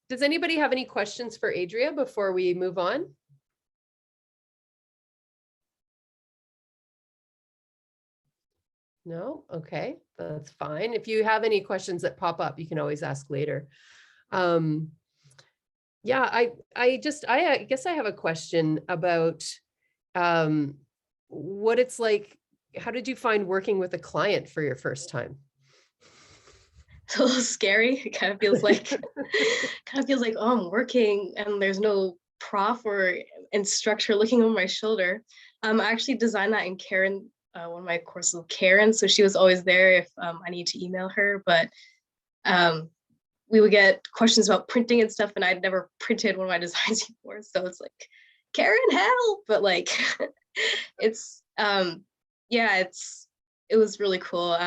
Does anybody have any questions for Adria before we move on? No? Okay, that's fine. If you have any questions that pop up, you can always ask later. Yeah, I guess I have a question about what it's like. How did you find working with a client for your first time? It's a little scary. It kind of feels like oh, I'm working and there's no prof or instructor looking over my shoulder. I actually designed that in Karen, one of my courses with Karen, so she was always there if I need to email her. But we would get questions about printing and stuff, and I'd never printed one of my designs before, so it's like, Karen, help! But like, it's yeah, it was really cool.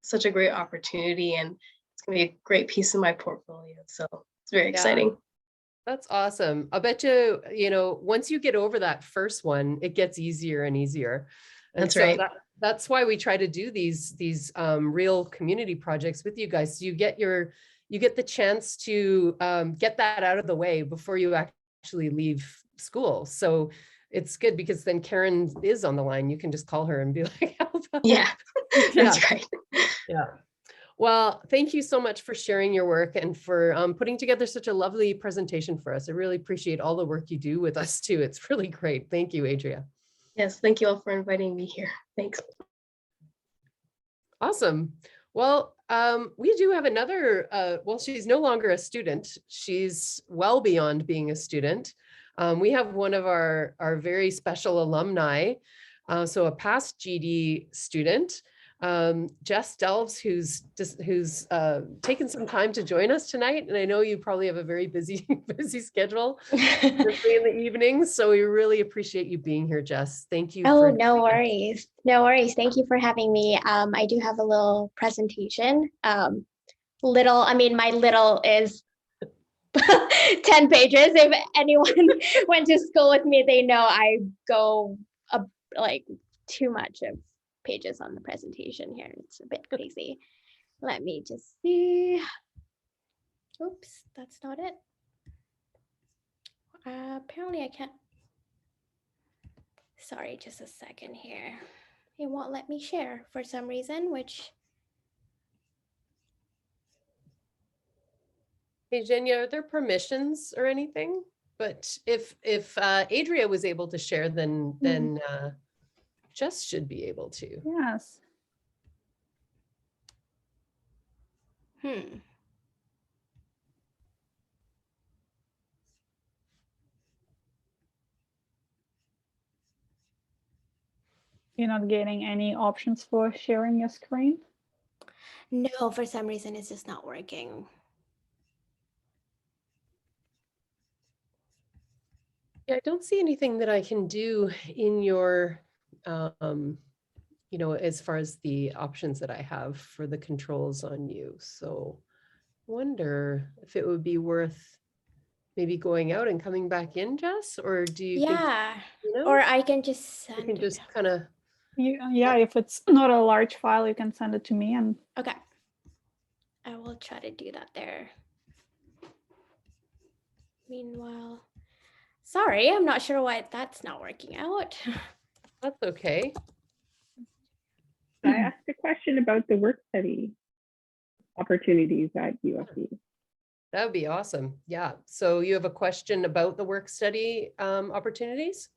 Such a great opportunity, and it's gonna be a great piece of my portfolio. So it's very exciting. That's awesome. I bet you, once you get over that first one, it gets easier and easier. And that's right. That's why we try to do these real community projects with you guys. So you get the chance to get that out of the way before you actually leave school. So it's good, because then Karen is on the line. You can just call her and be like, help. Yeah, that's right. Yeah. Well, thank you so much for sharing your work and for putting together such a lovely presentation for us. I really appreciate all the work you do with us too. It's really great. Thank you, Adria. Yes, thank you all for inviting me here. Thanks. Awesome. Well, we do have another, well, she's no longer a student. She's well beyond being a student. We have one of our very special alumni, so a past GD student, Jess Delves, who's taken some time to join us tonight. And I know you probably have a very busy schedule in the evenings. So we really appreciate you being here, Jess. Thank you. Oh, no worries. No worries. Thank you for having me. I do have a little presentation. My little is 10 pages. If anyone went to school with me, they know I go like too much of pages on the presentation here. It's a bit crazy. Let me just see. Oops, that's not it. Apparently I can't. Sorry, just a second here. It won't let me share for some reason, which. Hey, Jenya, are there permissions or anything? But if Adria was able to share, then Jess should be able to. Yes. You're not getting any options for sharing your screen? No, for some reason it's just not working. Yeah, I don't see anything that I can do in your, as far as the options that I have for the controls on you. So wonder if it would be worth maybe going out and coming back in, Jess, or do you think, Or I can just you can just kind of Yeah, if it's not a large file, you can send it to me and Okay. I will try to do that there. Meanwhile, sorry, I'm not sure why that's not working out. That's okay. I asked a question about the work study opportunities at UFV. That would be awesome. Yeah. So you have a question about the work study opportunities?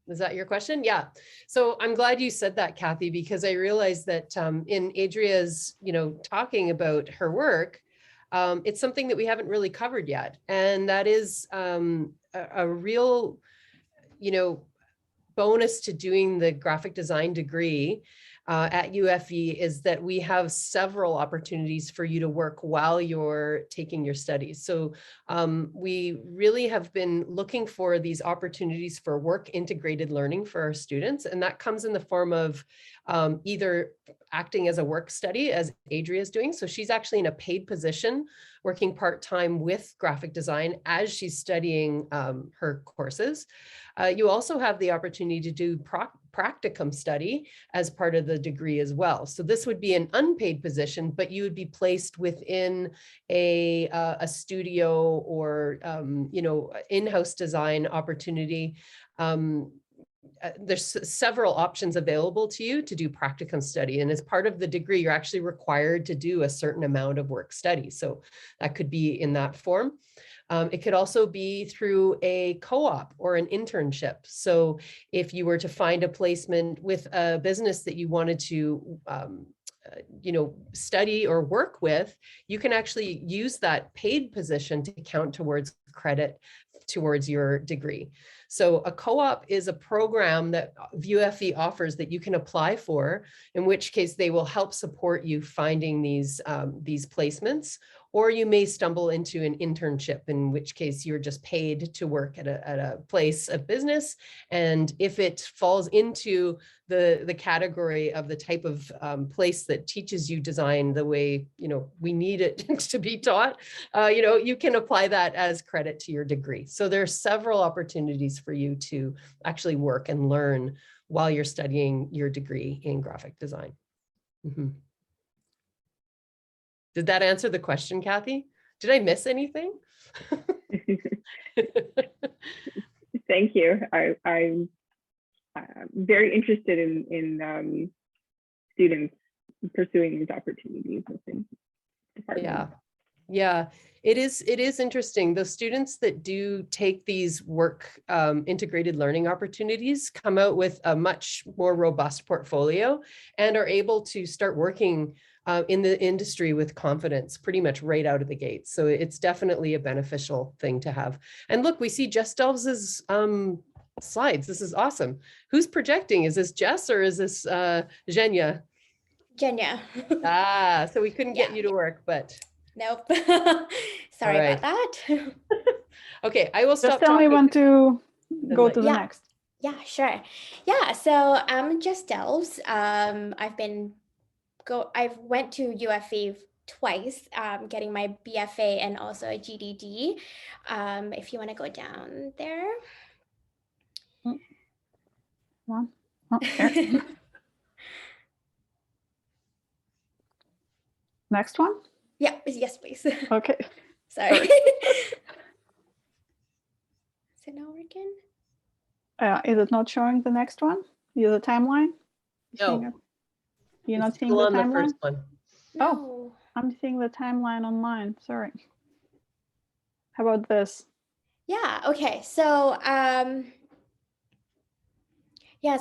Is that your question? Yeah. So I'm glad you said that, Kathy, because I realized that in Adria's, talking about her work, it's something that we haven't really covered yet. And that is a real, bonus to doing the graphic design degree at UFV is that we have several opportunities for you to work while you're taking your studies. So we really have been looking for these opportunities for work integrated learning for our students. And that comes in the form of either acting as a work study, as Adria is doing. So she's actually in a paid position, working part-time with graphic design as she's studying her courses. You also have the opportunity to do practicum study as part of the degree as well. So this would be an unpaid position, but you would be placed within a studio or, in-house design opportunity. There's several options available to you to do practicum study. And as part of the degree, you're actually required to do a certain amount of work study. So that could be in that form. It could also be through a co-op or an internship. So if you were to find a placement with a business that you wanted to study or work with, you can actually use that paid position to count towards credit towards your degree. So a co-op is a program that UFV offers that you can apply for, in which case they will help support you finding these placements, or you may stumble into an internship, in which case you're just paid to work at a place of business. And if it falls into the category of the type of place that teaches you design the way we need it to be taught, you can apply that as credit to your degree. So there are several opportunities for you to actually work and learn while you're studying your degree in graphic design. Mm-hmm. Did that answer the question, Kathy? Did I miss anything? Thank you. I'm very interested in students pursuing these opportunities within departments. Yeah, it is interesting. The students that do take these work integrated learning opportunities come out with a much more robust portfolio and are able to start working in the industry with confidence pretty much right out of the gate. So it's definitely a beneficial thing to have. And look, we see Jess Delves's slides. This is awesome. Who's projecting? Is this Jess or is this Zhenya? Zhenya. So we couldn't get you to work, but. Nope. Sorry about that. Okay, I will stop. Just tell me when to go to the next. Yeah, sure. Yeah, so I'm Jess Delves. I've went to UFV twice, getting my BFA and also a GDD. If you want to go down there. One. Oh, here. Next one? Yeah, yes, please. Okay. Sorry. Is it not working? Is it not showing the next one? The timeline? No. You're not seeing the timeline? The first one. No. Oh, I'm seeing the timeline on mine. Sorry. How about this? Yeah, okay. So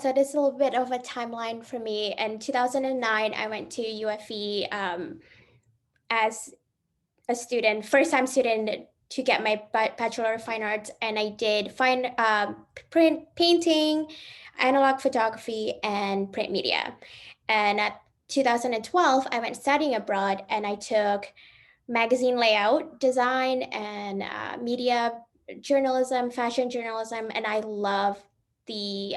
so this is a little bit of a timeline for me. In 2009, I went to UFV as a student, first-time student to get my Bachelor of Fine Arts, and I did print, painting, analog photography, and print media. And at 2012, I went studying abroad, and I took magazine layout design and media journalism, fashion journalism, and I love the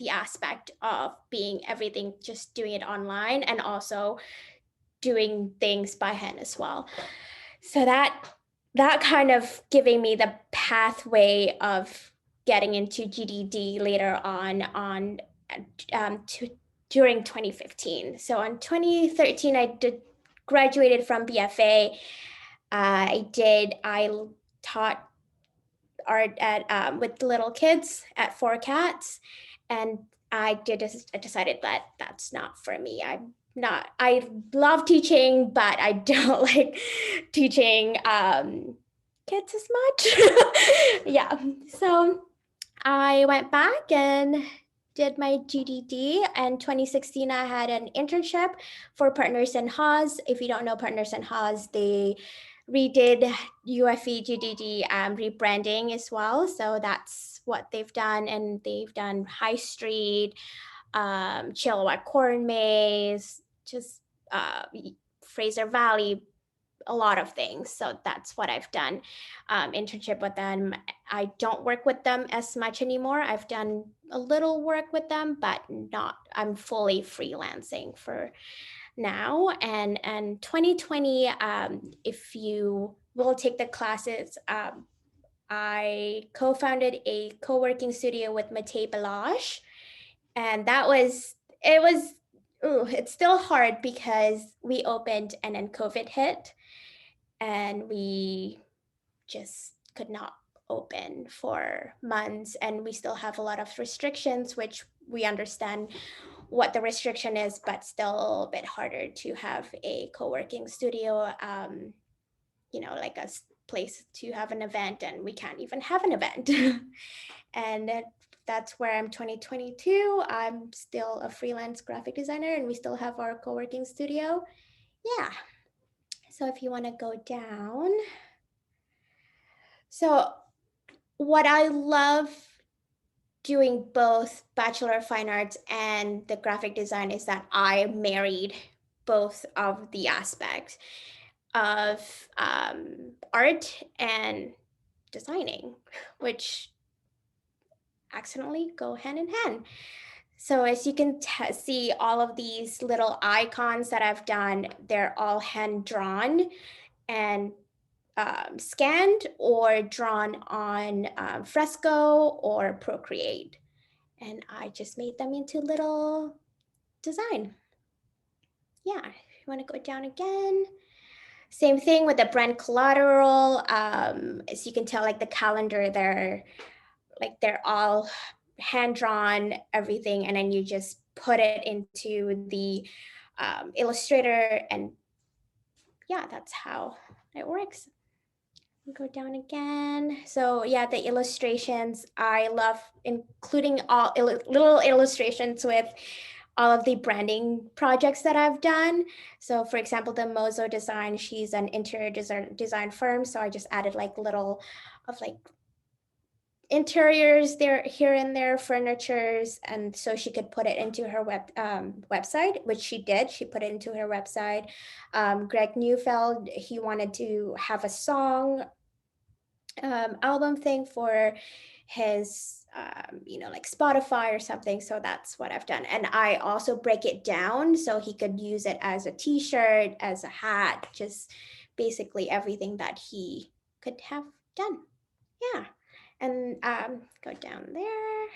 aspect of being everything, just doing it online and also doing things by hand as well. So that kind of giving me the pathway of getting into GDD later on during 2015. So in 2013, I graduated from BFA. I taught art at with little kids at 4Cats, and I decided that that's not for me. I love teaching, but I don't like teaching kids as much. Yeah, so I went back and did my GDD. And 2016, I had an internship for Partners in Haas. If you don't know Partners in Haas, they redid UFV GDD rebranding as well. So that's what they've done. And they've done High Street, Chilliwack Corn Maze, just Fraser Valley, a lot of things. So that's what I've done. Internship with them. I don't work with them as much anymore. I've done a little work with them, but not, I'm fully freelancing for now. And 2020, if you will take the classes, I co-founded a co-working studio with Matej Balázs. And it's still hard because we opened and then COVID hit, and we just could not open for months, and we still have a lot of restrictions, which we understand what the restriction is, but still a bit harder to have a co-working studio, like a place to have an event, and we can't even have an event. And that's where I'm 2022. I'm still a freelance graphic designer, and we still have our co-working studio. Yeah. So if you want to go down. So what I love doing both Bachelor of Fine Arts and the graphic design is that I married both of the aspects of art and designing, which accidentally go hand in hand. So as you can see, all of these little icons that I've done, they're all hand drawn and scanned or drawn on Fresco or Procreate. And I just made them into little design. Yeah, if you want to go down again. Same thing with the brand collateral. As you can tell, like the calendar, they're all hand drawn, everything, and then you just put it into the Illustrator, and yeah, that's how it works. Go down again. So yeah, the illustrations, I love including all little illustrations with all of the branding projects that I've done. So for example, the Mozo Design, she's an interior design firm. So I just added like little of like interiors there, here and there, furnitures, and so she could put it into her website, which she did. She put it into her website. Greg Neufeld, he wanted to have a song album thing for his like Spotify or something, so that's what I've done. And I also break it down so he could use it as a t-shirt, as a hat, just basically everything that he could have done. Yeah. And go down there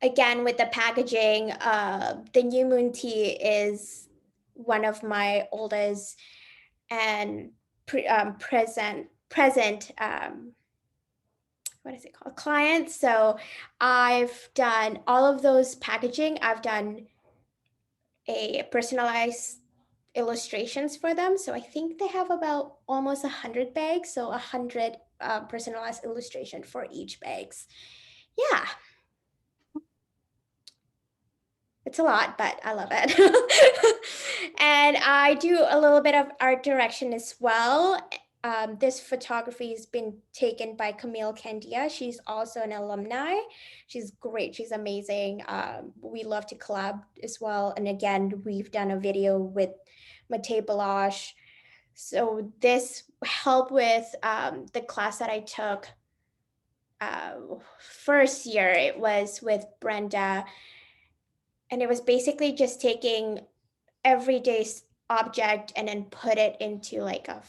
again with the packaging. The New Moon tea is one of my oldest and present what is it called, clients. So I've done all of those packaging. I've done a personalized illustrations for them. So I think they have about almost 100 bags. So 100 personalized illustration for each bags. Yeah. It's a lot, but I love it. And I do a little bit of art direction as well. This photography has been taken by Camille Candia. She's also an alumni. She's great. She's amazing. We love to collab as well. And again, we've done a video with Matej Balázs. So this helped with the class that I took first year. It was with Brenda. And it was basically just taking everyday object and then put it into like a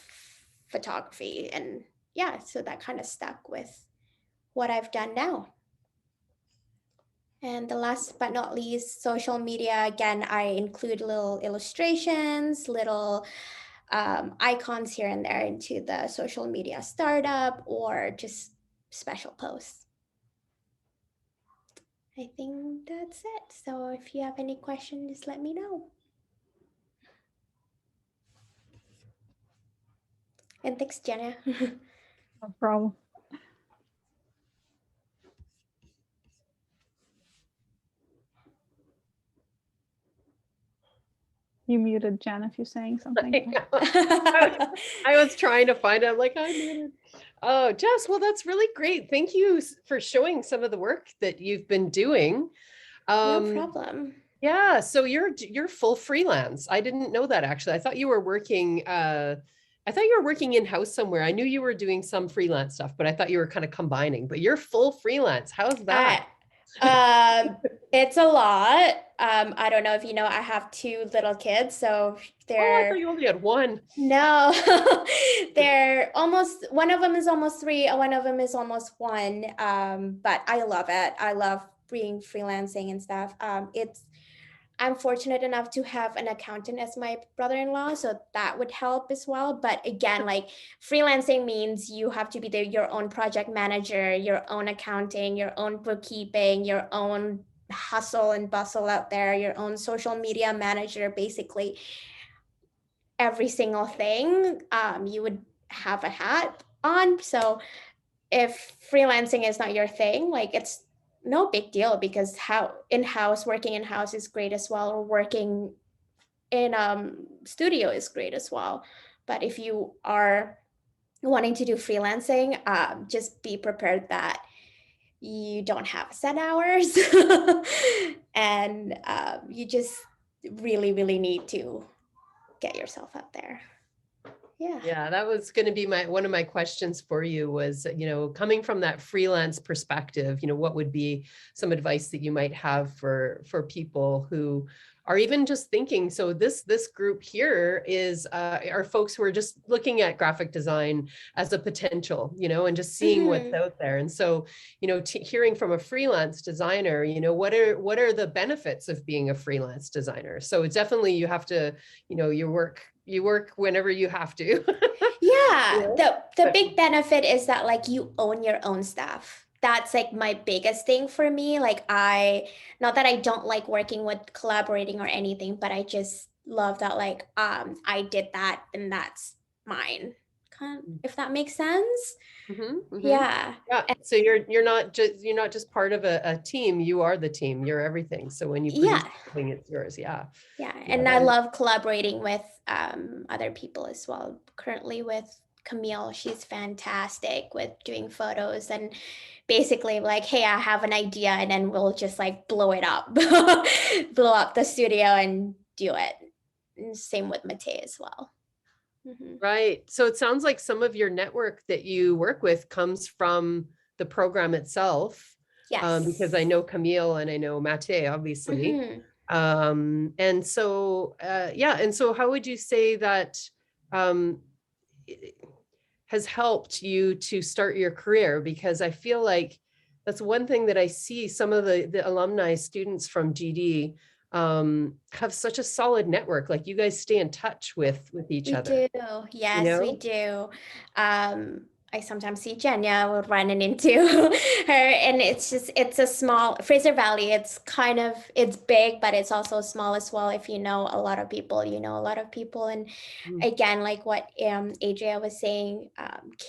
photography. And yeah, so that kind of stuck with what I've done now. And the last but not least, social media. Again, I include little illustrations, little icons here and there into the social media startup or just special posts. I think that's it. So if you have any questions, just let me know. And thanks, Jenna. No problem. You muted Jen if you're saying something. I was trying to find it. I'm like, I muted. Oh, Jess, well, that's really great. Thank you for showing some of the work that you've been doing. No problem. Yeah, so you're full freelance. I didn't know that actually. I thought you were working in-house somewhere. I knew you were doing some freelance stuff, but I thought you were kind of combining, but you're full freelance. How's that? It's a lot. I don't know if you know, I have 2 little kids, so Oh, I they're thought you only had one. no, they're almost, one of them is almost 3, one of them is almost 1. But I love it. I love being freelancing and stuff. I'm fortunate enough to have an accountant as my brother-in-law, so that would help as well. But again, like freelancing means you have to be your own project manager, your own accounting, your own bookkeeping, your own hustle and bustle out there, your own social media manager, basically every single thing you would have a hat on. So if freelancing is not your thing, like it's no big deal, because working in-house is great as well, or working in studio is great as well. But if you are wanting to do freelancing, just be prepared that you don't have set hours and you just really, really need to get yourself out there. Yeah, that was going to be one of my questions for you was, coming from that freelance perspective, what would be some advice that you might have for people who are even just thinking? So this group here are folks who are just looking at graphic design as a potential, and just seeing what's out there. And so, hearing from a freelance designer, what are the benefits of being a freelance designer? So it's definitely, you have to, you work whenever you have to. Yeah, the big benefit is that like you own your own stuff. That's like my biggest thing for me. Like not that I don't like working with collaborating or anything, but I just love that like I did that and that's mine. If that makes sense. Yeah. Yeah. So you're not just part of a team. You are the team. You're everything. So when you produce something, it's yours. Yeah. Yeah, and I love collaborating with other people as well. Currently with Camille, she's fantastic with doing photos and basically like, hey, I have an idea, and then we'll just like blow it up, blow up the studio and do it. And same with Mate as well. Right. So it sounds like some of your network that you work with comes from the program itself. Yes. Because I know Camille and I know Mate, obviously. And so, and so how would you say that has helped you to start your career? Because I feel like that's one thing that I see some of the alumni students from GD have such a solid network. Like you guys stay in touch with each other. We do. Yes, we do. I sometimes see Jenya, we're running into her, and it's a small Fraser Valley. It's big, but it's also small as well. If you know a lot of people, you know a lot of people. And again, like what Adria was saying,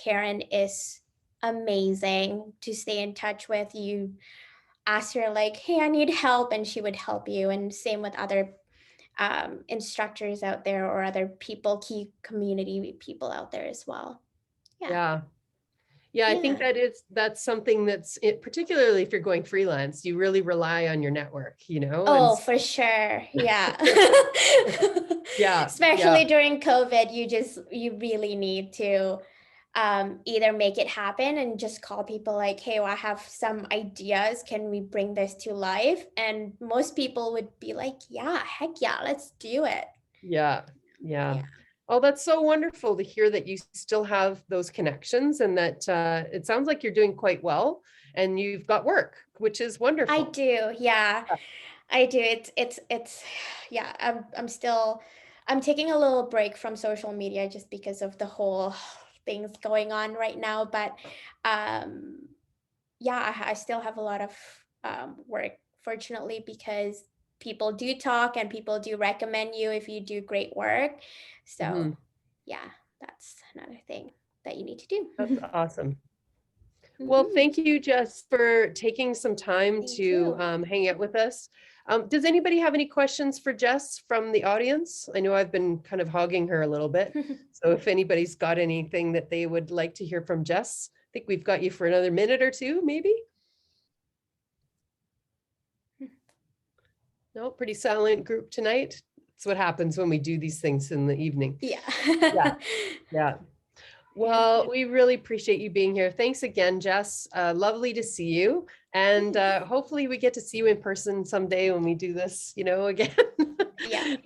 Karen is amazing to stay in touch with. You ask her like, hey, I need help, and she would help you. And same with other instructors out there or other people, key community people out there as well. Yeah, I think that's something that's particularly if you're going freelance, you really rely on your network, Oh, for sure. Yeah. Yeah. Especially during COVID, you really need to either make it happen and just call people like, hey, well, I have some ideas. Can we bring this to life? And most people would be like, yeah, heck yeah, let's do it. Yeah. Oh, that's so wonderful to hear that you still have those connections and that it sounds like you're doing quite well and you've got work, which is wonderful. I do, yeah. I do. It's yeah, I'm taking a little break from social media just because of the whole things going on right now. But yeah, I still have a lot of work, fortunately, because people do talk and people do recommend you if you do great work. So Mhm. yeah, that's another thing that you need to do. That's awesome. Well, thank you, Jess, for taking some time Thank to you. hang out with us. Does anybody have any questions for Jess from the audience? I know I've been kind of hogging her a little bit. So if anybody's got anything that they would like to hear from Jess, I think we've got you for another minute or two, maybe. No, pretty silent group tonight. That's what happens when we do these things in the evening. Yeah. Yeah. Yeah. Well, we really appreciate you being here. Thanks again, Jess. Lovely to see you. And hopefully we get to see you in person someday when we do this, you know, again. Yeah.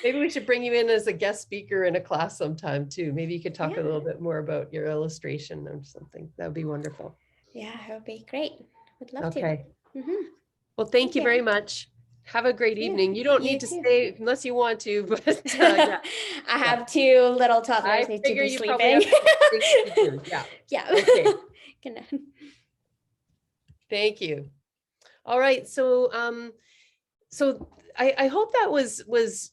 Maybe we should bring you in as a guest speaker in a class sometime too. Maybe you could talk a Yeah. little bit more about your illustration or something. That would be wonderful. Yeah, it would be great. Would love Okay. to. Mhm. Well, thank you Okay. very much. Have a great Yeah, evening. You don't you need to too. stay unless you want to, but yeah. I have two little toddlers I need to figure be you probably sleeping. have things to do. Yeah. Yeah. Okay. Good night. Thank you. All right. So I hope that was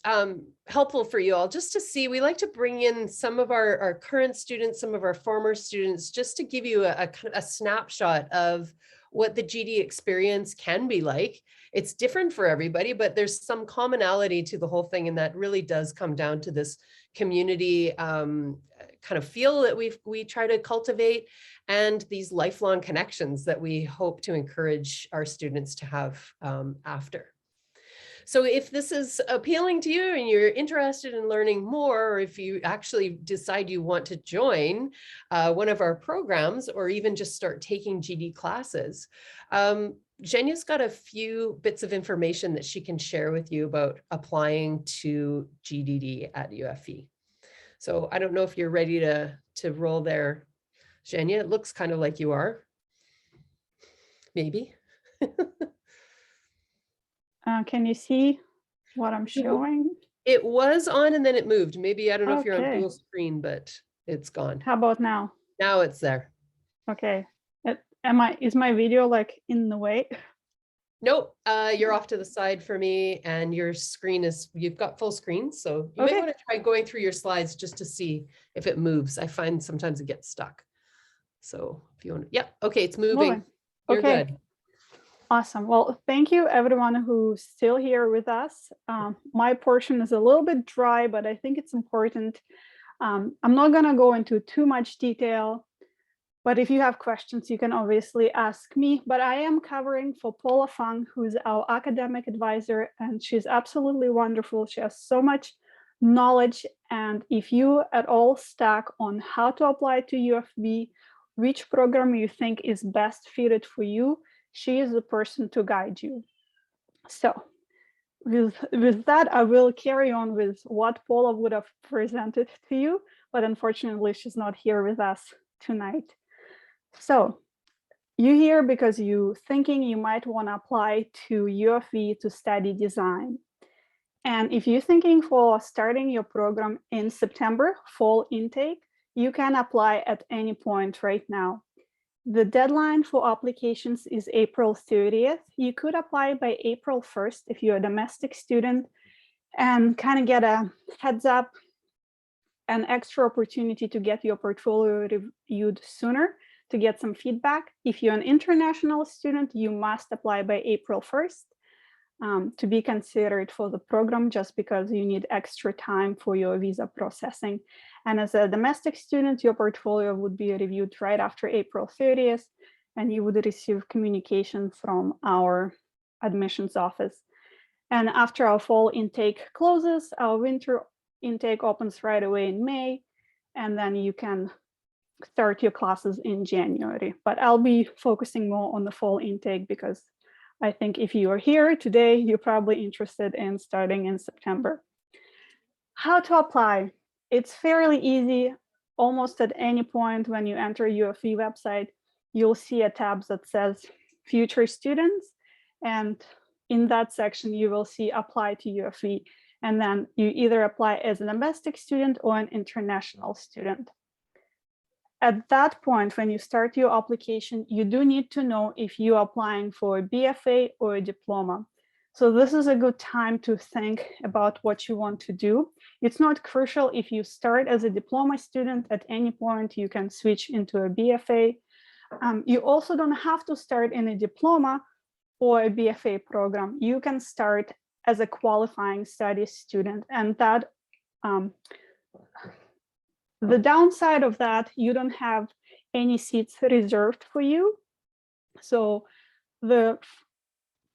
helpful for you all, just to see. We like to bring in some of our current students, some of our former students, just to give you a snapshot of what the GD experience can be like. It's different for everybody, but there's some commonality to the whole thing, and that really does come down to this community kind of feel that we try to cultivate, and these lifelong connections that we hope to encourage our students to have after. So if this is appealing to you and you're interested in learning more, or if you actually decide you want to join one of our programs, or even just start taking GD classes, Zhenya's got a few bits of information that she can share with you about applying to GDD at UFV. So I don't know if you're ready to roll there, Zhenya. It looks kind of like you are. Maybe. Can you see what I'm showing? It was on and then it moved. Maybe, I don't know if you're on Okay. dual screen, but it's gone. How about now? Now it's there. Okay. Is my video like in the way? Nope, you're off to the side for me, and your screen you've got full screen. So you Okay. might want to try going through your slides just to see if it moves. I find sometimes it gets stuck. So if you want to, yep. Okay, it's moving. You're Okay. good. Awesome. Well, thank you everyone who's still here with us. My portion is a little bit dry, but I think it's important. I'm not gonna go into too much detail, but if you have questions, you can obviously ask me. But I am covering for Paula Fung, who's our academic advisor, and she's absolutely wonderful. She has so much knowledge. And if you at all stuck on how to apply to UFV, which program you think is best fitted for you, she is the person to guide you. So with that, I will carry on with what Paula would have presented to you, but unfortunately, she's not here with us tonight. So you're here because you're thinking you might want to apply to UFV to study design. And if you're thinking for starting your program in September, fall intake, you can apply at any point right now. The deadline for applications is April 30th. You could apply by April 1st if you're a domestic student and kind of get a heads up, an extra opportunity to get your portfolio reviewed sooner, to get some feedback. If you're an international student, you must apply by April 1st to be considered for the program, just because you need extra time for your visa processing. And as a domestic student, your portfolio would be reviewed right after April 30th, and you would receive communication from our admissions office. And after our fall intake closes, our winter intake opens right away in May, and then you can start your classes in January. But I'll be focusing more on the fall intake, because I think if you are here today, you're probably interested in starting in September. How to apply? It's fairly easy. Almost at any point when you enter UFV website, you'll see a tab that says future students. And in that section, you will see apply to UFV. And then you either apply as a domestic student or an international student. At that point, when you start your application, you do need to know if you're applying for a BFA or a diploma. So this is a good time to think about what you want to do. It's not crucial if you start as a diploma student. At any point, you can switch into a BFA. You also don't have to start in a diploma or a BFA program. You can start as a qualifying studies student, and that the downside of that, you don't have any seats reserved for you. So the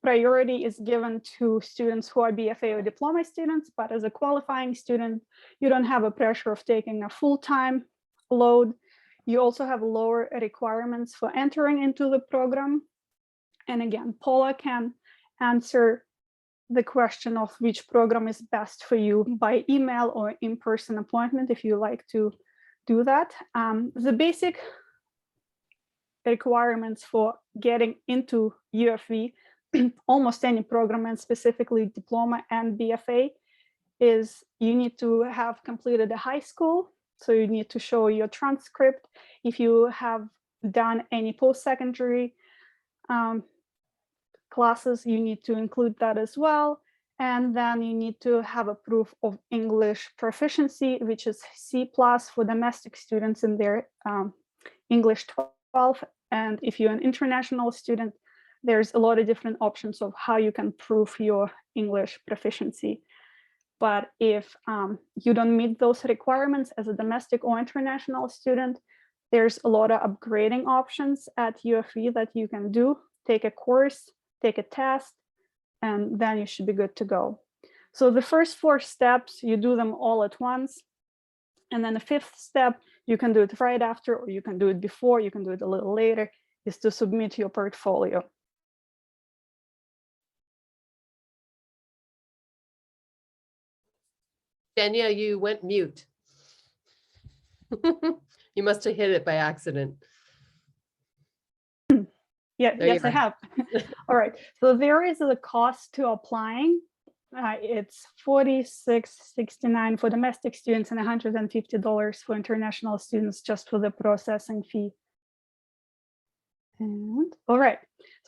priority is given to students who are BFA or diploma students, but as a qualifying student, you don't have a pressure of taking a full-time load. You also have lower requirements for entering into the program. And again, Paula can answer the question of which program is best for you by email or in-person appointment if you like to do that. The basic requirements for getting into UFV, almost any program, and specifically diploma and BFA, is you need to have completed a high school. So you need to show your transcript. If you have done any post-secondary classes, you need to include that as well. And then you need to have a proof of English proficiency, which is C+ for domestic students in their English 12. And if you're an international student, there's a lot of different options of how you can prove your English proficiency. But if you don't meet those requirements as a domestic or international student, there's a lot of upgrading options at UFV that you can do. Take a course, take a test, and then you should be good to go. So the first 4 steps, you do them all at once. And then the 5th step, you can do it right after, or you can do it before, you can do it a little later, is to submit your portfolio. Danielle, you went mute. You must have hit it by accident. Yeah, There yes, I have. All right, so there is a cost to applying. It's $46.69 for domestic students and $150 for international students, just for the processing fee. And all right,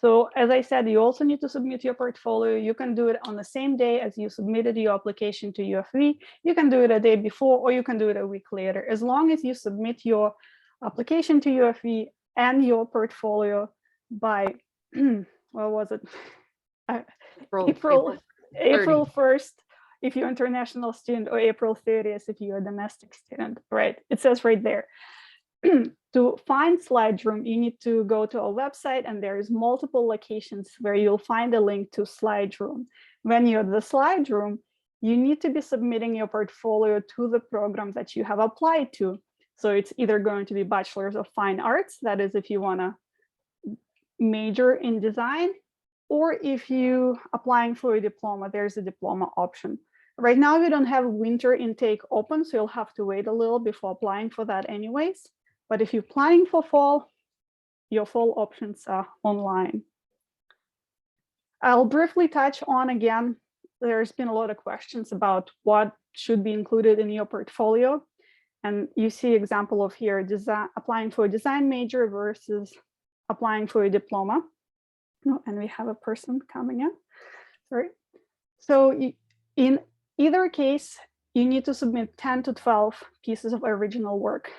so as I said, you also need to submit your portfolio. You can do it on the same day as you submitted your application to UFV. You can do it a day before, or you can do it a week later. As long as you submit your application to UFV and your portfolio by, what was it? April 1st, if you're an international student, or April 30th, if you're a domestic student, right? It says right there. To find SlideRoom, you need to go to our website, and there is multiple locations where you'll find a link to SlideRoom. When you're at the SlideRoom, you need to be submitting your portfolio to the program that you have applied to. So it's either going to be Bachelor's of Fine Arts, that is if you want to major in design, or if you applying for a diploma, there's a diploma option. Right now, we don't have winter intake open, so you'll have to wait a little before applying for that anyways. But if you're planning for fall, your fall options are online. I'll briefly touch on again, there's been a lot of questions about what should be included in your portfolio. And you see example of here, applying for a design major versus applying for a diploma. Oh, and we have a person coming in, sorry. So in either case, you need to submit 10 to 12 pieces of original work.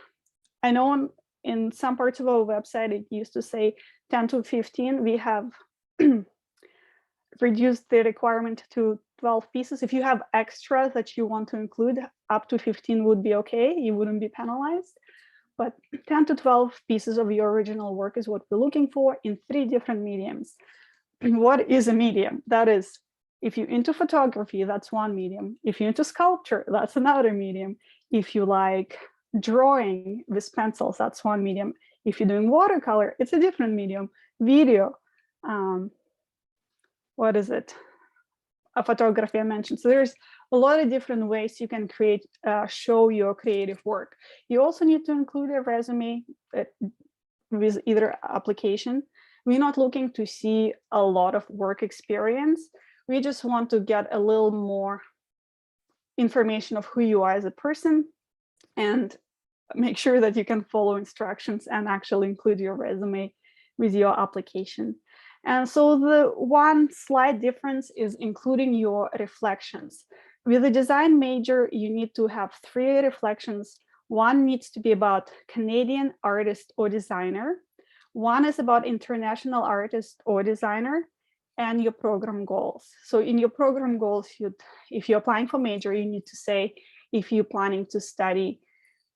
I know in some parts of our website, it used to say 10 to 15. We have reduced the requirement to 12 pieces. If you have extra that you want to include, up to 15 would be okay. You wouldn't be penalized. But 10 to 12 pieces of your original work is what we're looking for in 3 different mediums. What is a medium? That is, if you're into photography, that's one medium. If you're into sculpture, that's another medium. If you like drawing with pencils, that's one medium. If you're doing watercolor, it's a different medium. Video, what is it? A photography I mentioned. So there's a lot of different ways you can show your creative work. You also need to include a resume. with either application. We're not looking to see a lot of work experience. We just want to get a little more information of who you are as a person and make sure that you can follow instructions and actually include your resume with your application. And so the one slight difference is including your reflections. With a design major, you need to have 3 reflections. One needs to be about Canadian artist or designer. One is about international artist or designer, and your program goals. So in your program goals, if you're applying for major, you need to say if you're planning to study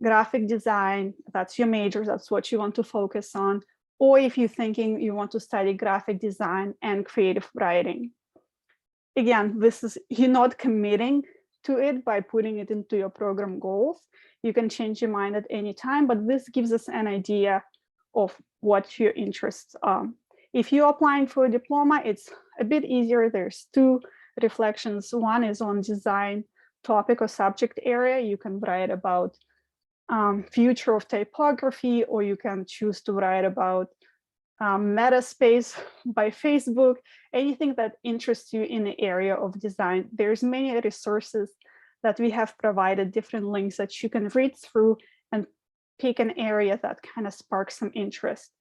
graphic design, that's your major, that's what you want to focus on. Or if you're thinking you want to study graphic design and creative writing. Again, you're not committing to it by putting it into your program goals. You can change your mind at any time, but this gives us an idea of what your interests are. If you're applying for a diploma, it's a bit easier. There's 2 reflections. One is on design topic or subject area. You can write about future of typography, or you can choose to write about Metaspace by Facebook, anything that interests you in the area of design. There's many resources that we have provided, different links that you can read through and pick an area that kind of sparks some interest.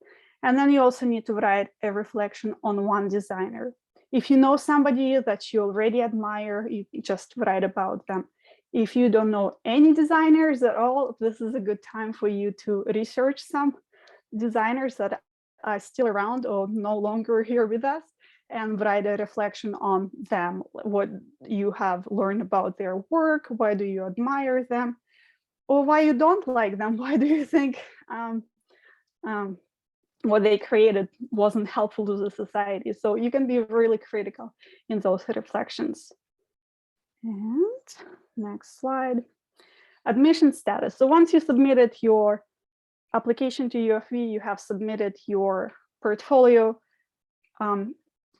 And then you also need to write a reflection on one designer. If you know somebody that you already admire, you just write about them. If you don't know any designers at all, this is a good time for you to research some designers that are still around or no longer here with us, and write a reflection on them, what you have learned about their work, why do you admire them, or why you don't like them, why do you think what they created wasn't helpful to the society. So you can be really critical in those reflections. And next slide, admission status. So once you submitted your application to UFV, you have submitted your portfolio.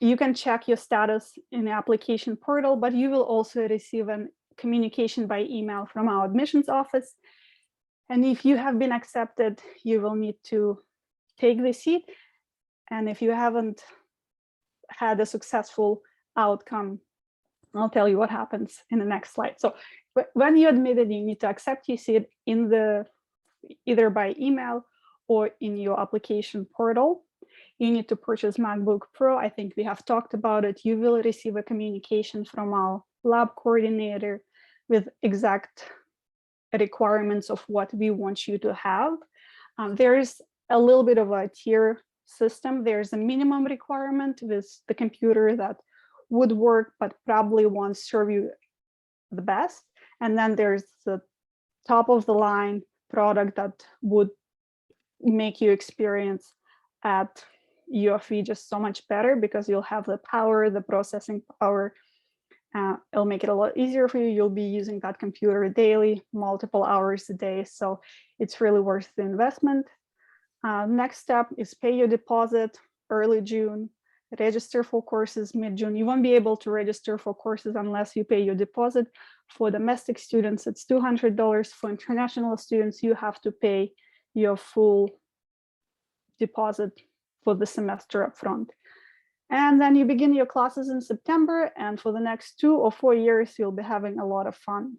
You can check your status in the application portal, but you will also receive a communication by email from our admissions office. And if you have been accepted, you will need to take the seat. And if you haven't had a successful outcome, I'll tell you what happens in the next slide. So when you're admitted, you need to accept your seat either by email or in your application portal. You need to purchase MacBook Pro. I think we have talked about it. You will receive a communication from our lab coordinator with exact requirements of what we want you to have. There is a little bit of a tier system. There's a minimum requirement with the computer that would work, but probably won't serve you the best. And then there's the top of the line product that would make your experience at UFV just so much better, because you'll have the power, the processing power. It'll make it a lot easier for you. You'll be using that computer daily, multiple hours a day. So it's really worth the investment. Next step is pay your deposit early June, register for courses mid-June. You won't be able to register for courses unless you pay your deposit. For domestic students, it's $200. For international students, you have to pay your full deposit for the semester up front. And then you begin your classes in September, and for the next 2 or 4 years, you'll be having a lot of fun.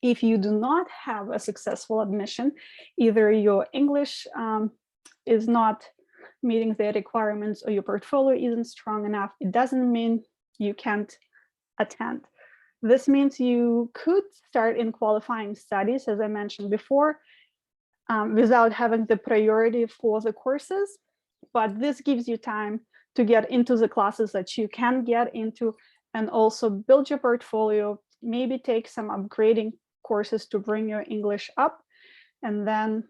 If you do not have a successful admission, either your English is not meeting the requirements or your portfolio isn't strong enough, it doesn't mean you can't attend. This means you could start in qualifying studies, as I mentioned before, without having the priority for the courses, but this gives you time to get into the classes that you can get into and also build your portfolio, maybe take some upgrading courses to bring your English up. And then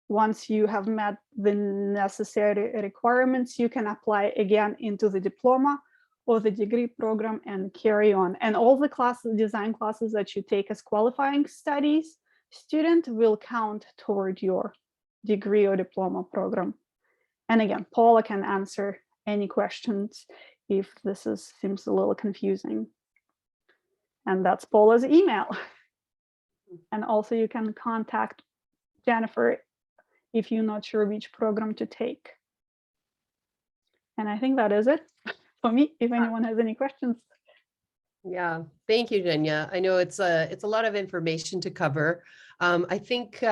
once you have met the necessary requirements, you can apply again into the diploma or the degree program and carry on. And all the classes, design classes that you take as qualifying studies student will count toward your degree or diploma program. And again, Paula can answer any questions if this seems a little confusing. And that's Paula's email. And also you can contact Jennifer if you're not sure which program to take. And I think that is it for me, if anyone has any questions. Yeah, thank you, Jenya. I know it's a lot of information to cover. I think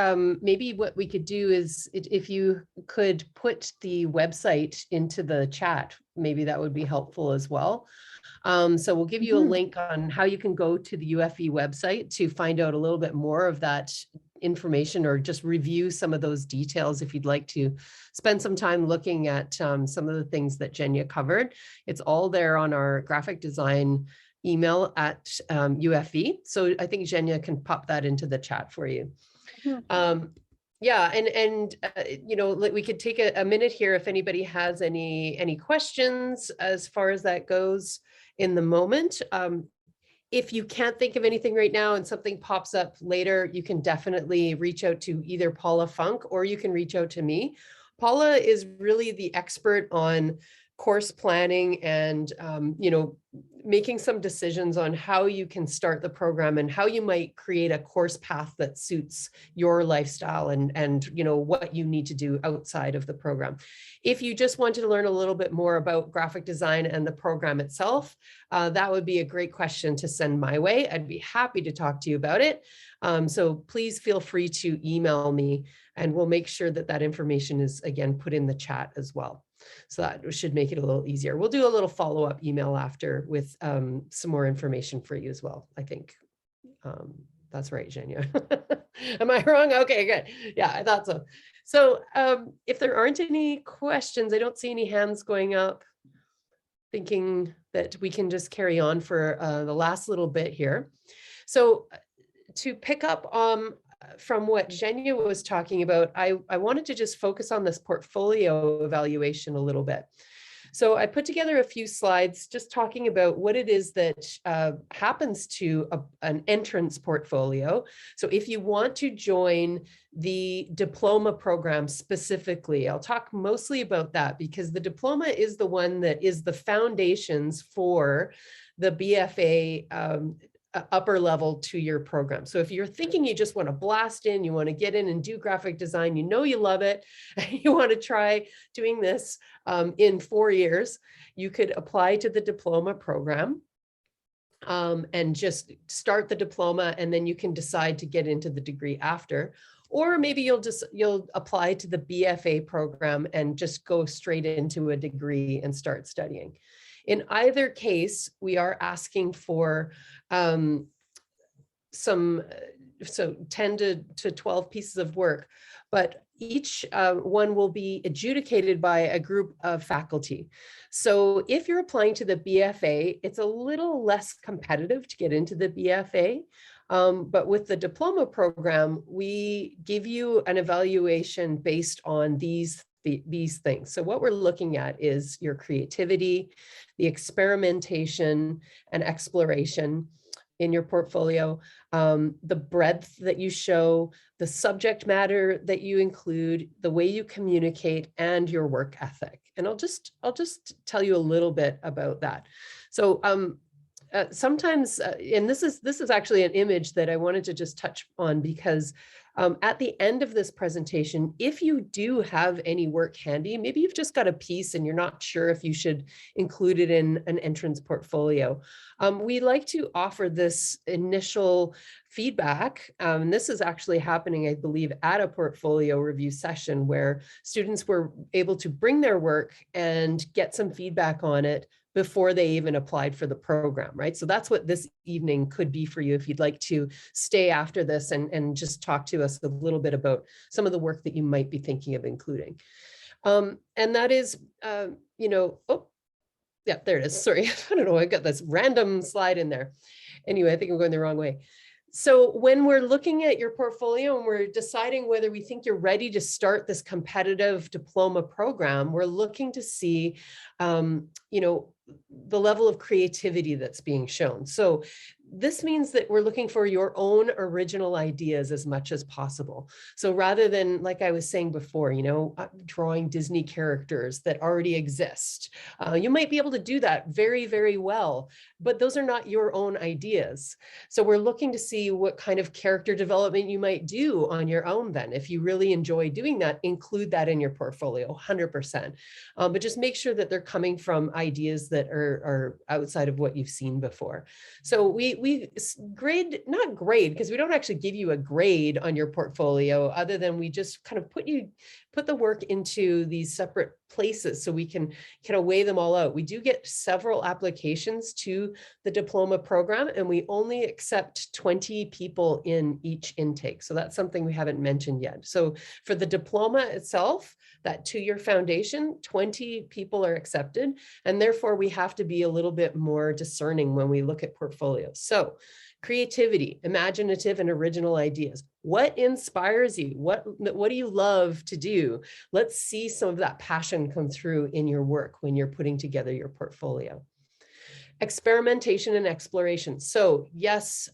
maybe what we could do is if you could put the website into the chat, maybe that would be helpful as well. So we'll give you a link on how you can go to the UFV website to find out a little bit more of that information, or just review some of those details if you'd like to spend some time looking at some of the things that Jenya covered. It's all there on our graphic design email at UFV. So I think Jenya can pop that into the chat for you. Yeah, and you know, we could take a minute here if anybody has any questions as far as that goes in the moment. If you can't think of anything right now and something pops up later, you can definitely reach out to either Paula Funk, or you can reach out to me. Paula is really the expert on course planning and you know, making some decisions on how you can start the program and how you might create a course path that suits your lifestyle and you know, what you need to do outside of the program. If you just wanted to learn a little bit more about graphic design and the program itself, that would be a great question to send my way. I'd be happy to talk to you about it. So please feel free to email me, and we'll make sure that that information is again put in the chat as well. So that should make it a little easier. We'll do a little follow-up email after with some more information for you as well, I think. That's right, Jenya. Am I wrong? Okay, good. Yeah, I thought so. So if there aren't any questions, I don't see any hands going up, thinking that we can just carry on for the last little bit here. So to pick up from what Jenya was talking about, I wanted to just focus on this portfolio evaluation a little bit. So I put together a few slides just talking about what it is that happens to an entrance portfolio. So if you want to join the diploma program specifically, I'll talk mostly about that because the diploma is the one that is the foundations for the BFA upper level to your program. So if you're thinking you just want to blast in, you want to get in and do graphic design, you know you love it, and you want to try doing this in 4 years, you could apply to the diploma program and just start the diploma, and then you can decide to get into the degree after. Or maybe you'll apply to the BFA program and just go straight into a degree and start studying. In either case, we are asking for so 10 to 12 pieces of work, but each one will be adjudicated by a group of faculty. So if you're applying to the BFA, it's a little less competitive to get into the BFA. But with the diploma program, we give you an evaluation based on these things. So what we're looking at is your creativity, the experimentation and exploration in your portfolio, the breadth that you show, the subject matter that you include, the way you communicate, and your work ethic. And I'll just tell you a little bit about that. So sometimes, and this is actually an image that I wanted to just touch on because at the end of this presentation, if you do have any work handy, maybe you've just got a piece and you're not sure if you should include it in an entrance portfolio. We like to offer this initial feedback. This is actually happening, I believe, at a portfolio review session where students were able to bring their work and get some feedback on it before they even applied for the program, right? So that's what this evening could be for you if you'd like to stay after this and just talk to us a little bit about some of the work that you might be thinking of including. And that is, you know, oh, yeah, there it is. Sorry, I don't know, I got this random slide in there. Anyway, I think I'm going the wrong way. So when we're looking at your portfolio and we're deciding whether we think you're ready to start this competitive diploma program, we're looking to see, you know, the level of creativity that's being shown. So this means that we're looking for your own original ideas as much as possible. So rather than, like I was saying before, drawing Disney characters that already exist, you might be able to do that very, very well, but those are not your own ideas. So we're looking to see what kind of character development you might do on your own then. If you really enjoy doing that, include that in your portfolio, 100%. But just make sure that they're coming from ideas that are outside of what you've seen before. So we grade, not grade, because we don't actually give you a grade on your portfolio other than we just kind of put the work into these separate places so we can kind of weigh them all out. We do get several applications to the diploma program, and we only accept 20 people in each intake. So that's something we haven't mentioned yet. So for the diploma itself, that 2-year foundation, 20 people are accepted, and therefore we have to be a little bit more discerning when we look at portfolios. So creativity, imaginative and original ideas. What inspires you? What do you love to do? Let's see some of that passion come through in your work when you're putting together your portfolio. Experimentation and exploration. So yes,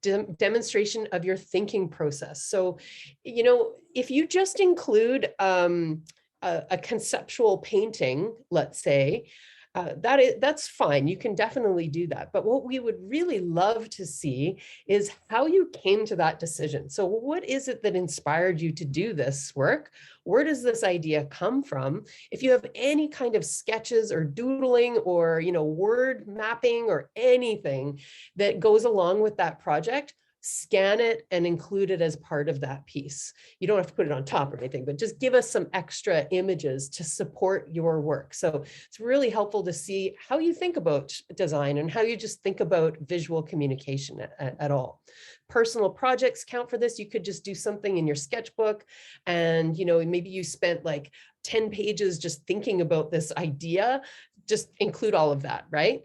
demonstration of your thinking process. So, if you just include a conceptual painting, let's say, that's fine. You can definitely do that. But what we would really love to see is how you came to that decision. So what is it that inspired you to do this work? Where does this idea come from? If you have any kind of sketches or doodling or, word mapping or anything that goes along with that project, scan it and include it as part of that piece. You don't have to put it on top or anything, but just give us some extra images to support your work. So it's really helpful to see how you think about design and how you just think about visual communication at all. Personal projects count for this. You could just do something in your sketchbook and, maybe you spent like 10 pages just thinking about this idea. Just include all of that, right?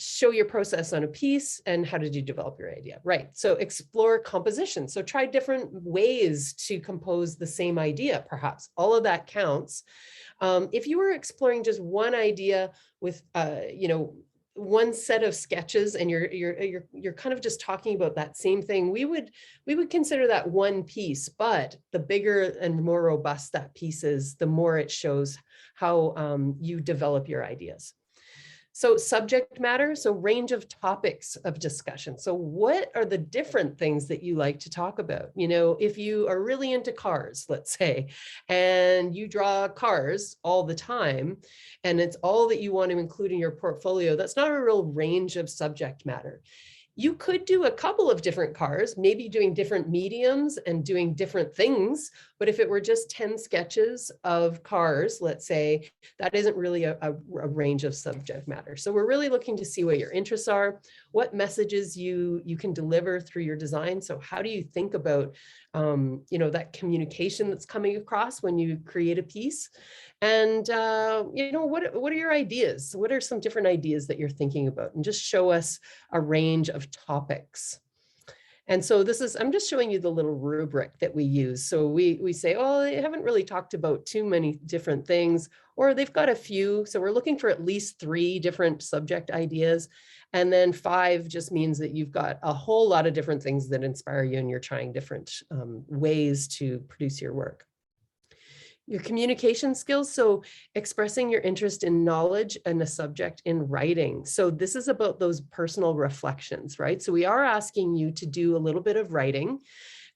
Show your process on a piece and how did you develop your idea, right? So explore composition. So try different ways to compose the same idea, perhaps. All of that counts. If you were exploring just one idea with, one set of sketches and you're kind of just talking about that same thing, we would consider that one piece, but the bigger and more robust that piece is, the more it shows how you develop your ideas. So subject matter, so range of topics of discussion. So what are the different things that you like to talk about? If you are really into cars, let's say, and you draw cars all the time, and it's all that you want to include in your portfolio, that's not a real range of subject matter. You could do a couple of different cars, maybe doing different mediums and doing different things. But if it were just 10 sketches of cars, let's say, that isn't really a range of subject matter. So we're really looking to see what your interests are, what messages you can deliver through your design. So how do you think about that communication that's coming across when you create a piece? And, what are your ideas? What are some different ideas that you're thinking about? And just show us a range of topics. And so I'm just showing you the little rubric that we use. So we say, oh, they haven't really talked about too many different things, or they've got a few. So we're looking for at least 3 different subject ideas. And then 5 just means that you've got a whole lot of different things that inspire you and you're trying different ways to produce your work. Your communication skills, so expressing your interest in knowledge and a subject in writing. So this is about those personal reflections, right? So we are asking you to do a little bit of writing.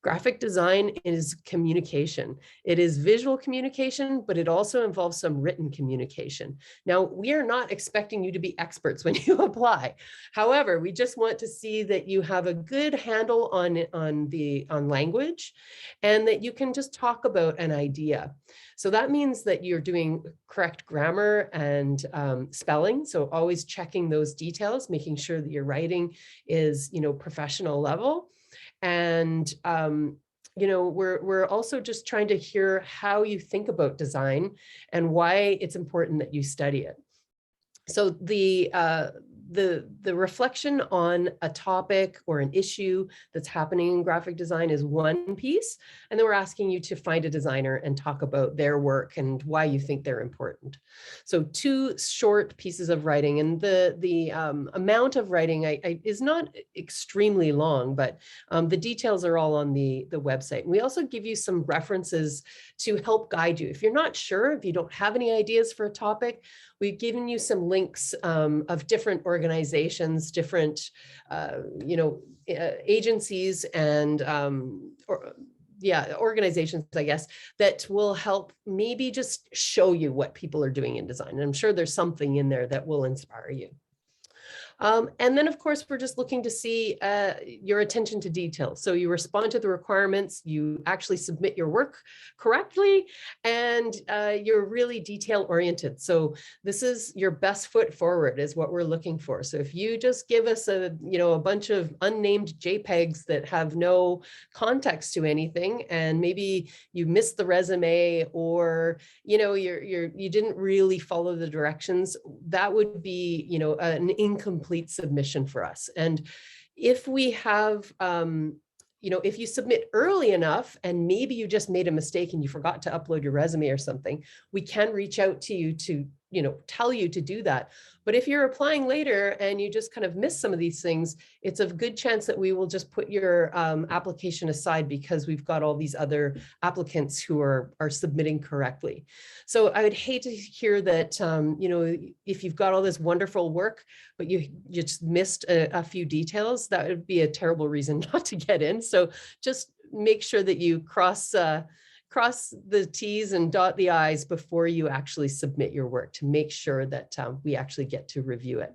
Graphic design is communication. It is visual communication, but it also involves some written communication. Now, we are not expecting you to be experts when you apply. However, we just want to see that you have a good handle on language and that you can just talk about an idea. So that means that you're doing correct grammar and spelling. So always checking those details, making sure that your writing is, professional level. And, we're also just trying to hear how you think about design and why it's important that you study it. So the the reflection on a topic or an issue that's happening in graphic design is one piece. And then we're asking you to find a designer and talk about their work and why you think they're important. So 2 short pieces of writing, and the amount of writing is not extremely long, but the details are all on the website. And we also give you some references to help guide you. If you're not sure, if you don't have any ideas for a topic, we've given you some links of different organizations, different, agencies and organizations, I guess, that will help maybe just show you what people are doing in design. And I'm sure there's something in there that will inspire you. And then, of course, we're just looking to see your attention to detail. So you respond to the requirements, you actually submit your work correctly, and you're really detail oriented. So this is your best foot forward is what we're looking for. So if you just give us a bunch of unnamed JPEGs that have no context to anything, and maybe you missed the resume, or you didn't really follow the directions, that would be an incomplete submission for us. And if we have if you submit early enough and maybe you just made a mistake and you forgot to upload your resume or something, we can reach out to you to tell you to do that. But if you're applying later and you just kind of miss some of these things, it's a good chance that we will just put your application aside because we've got all these other applicants who are submitting correctly. So I would hate to hear that, if you've got all this wonderful work, but you just missed a few details, that would be a terrible reason not to get in. So just make sure that you cross the T's and dot the I's before you actually submit your work to make sure that we actually get to review it.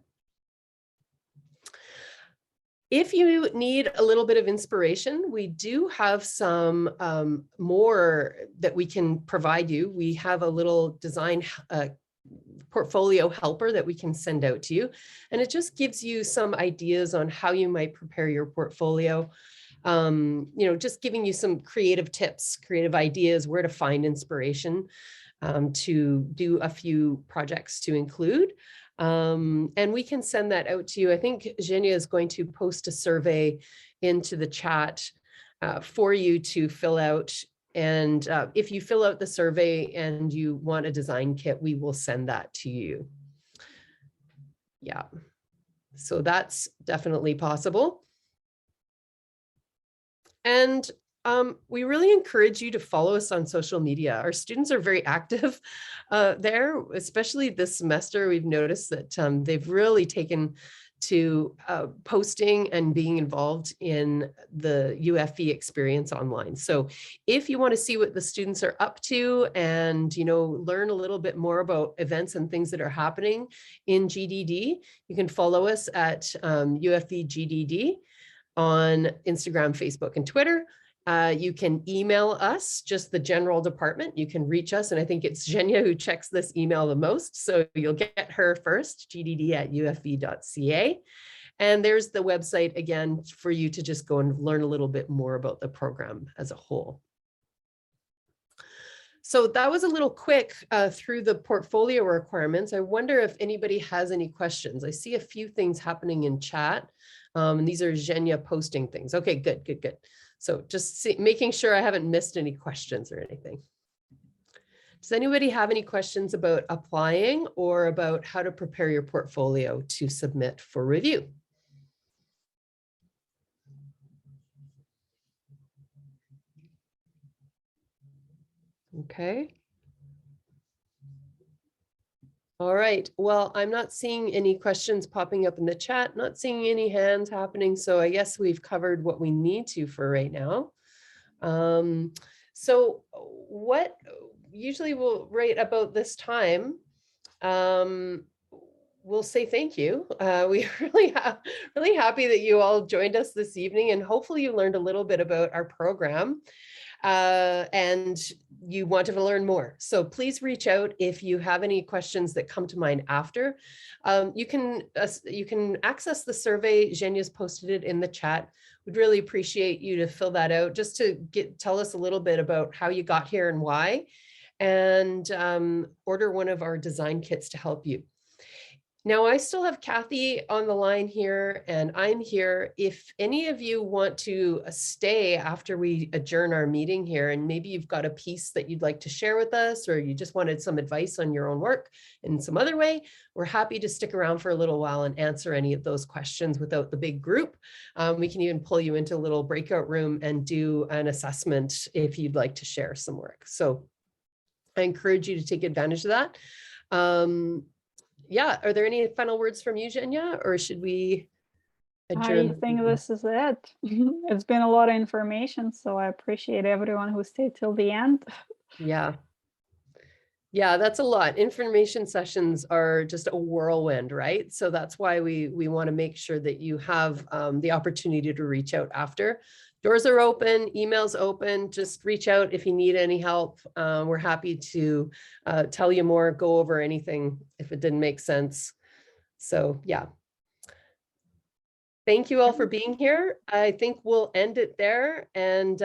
If you need a little bit of inspiration, we do have some more that we can provide you. We have a little design portfolio helper that we can send out to you. And it just gives you some ideas on how you might prepare your portfolio. Just giving you some creative tips, creative ideas, where to find inspiration to do a few projects to include. And we can send that out to you. I think Zhenya is going to post a survey into the chat for you to fill out. And if you fill out the survey and you want a design kit, we will send that to you. Yeah, so that's definitely possible. And we really encourage you to follow us on social media. Our students are very active there, especially this semester. We've noticed that they've really taken to posting and being involved in the UFV experience online. So if you want to see what the students are up to and learn a little bit more about events and things that are happening in GDD, you can follow us at UFV GDD on Instagram, Facebook, and Twitter. You can email us, just the general department. You can reach us, and I think it's Zhenya who checks this email the most, so you'll get her first, gdd@ufv.ca. And there's the website again for you to just go and learn a little bit more about the program as a whole. So that was a little quick through the portfolio requirements. I wonder if anybody has any questions. I see a few things happening in chat. And these are Zhenya posting things. Okay, good. So just making sure I haven't missed any questions or anything. Does anybody have any questions about applying or about how to prepare your portfolio to submit for review? Okay. All right, well, I'm not seeing any questions popping up in the chat, not seeing any hands happening, so I guess we've covered what we need to for right now. So what usually we'll right about this time, we'll say thank you. We're really happy that you all joined us this evening, and hopefully you learned a little bit about our program. And you want to learn more. So please reach out if you have any questions that come to mind after. You can access the survey. Zhenya's posted it in the chat. We'd really appreciate you to fill that out, just to tell us a little bit about how you got here and why, and order one of our design kits to help you. Now, I still have Kathy on the line here, and I'm here. If any of you want to stay after we adjourn our meeting here, and maybe you've got a piece that you'd like to share with us, or you just wanted some advice on your own work in some other way, we're happy to stick around for a little while and answer any of those questions without the big group. We can even pull you into a little breakout room and do an assessment if you'd like to share some work. So I encourage you to take advantage of that. Yeah, are there any final words from you, Zhenya, or should we adjourn? I think this is it. It's been a lot of information, so I appreciate everyone who stayed till the end. Yeah. Yeah, that's a lot. Information sessions are just a whirlwind, right? So that's why we want to make sure that you have the opportunity to reach out after. Doors are open, emails open, just reach out if you need any help. We're happy to tell you more, go over anything if it didn't make sense. So yeah. Thank you all for being here. I think we'll end it there, and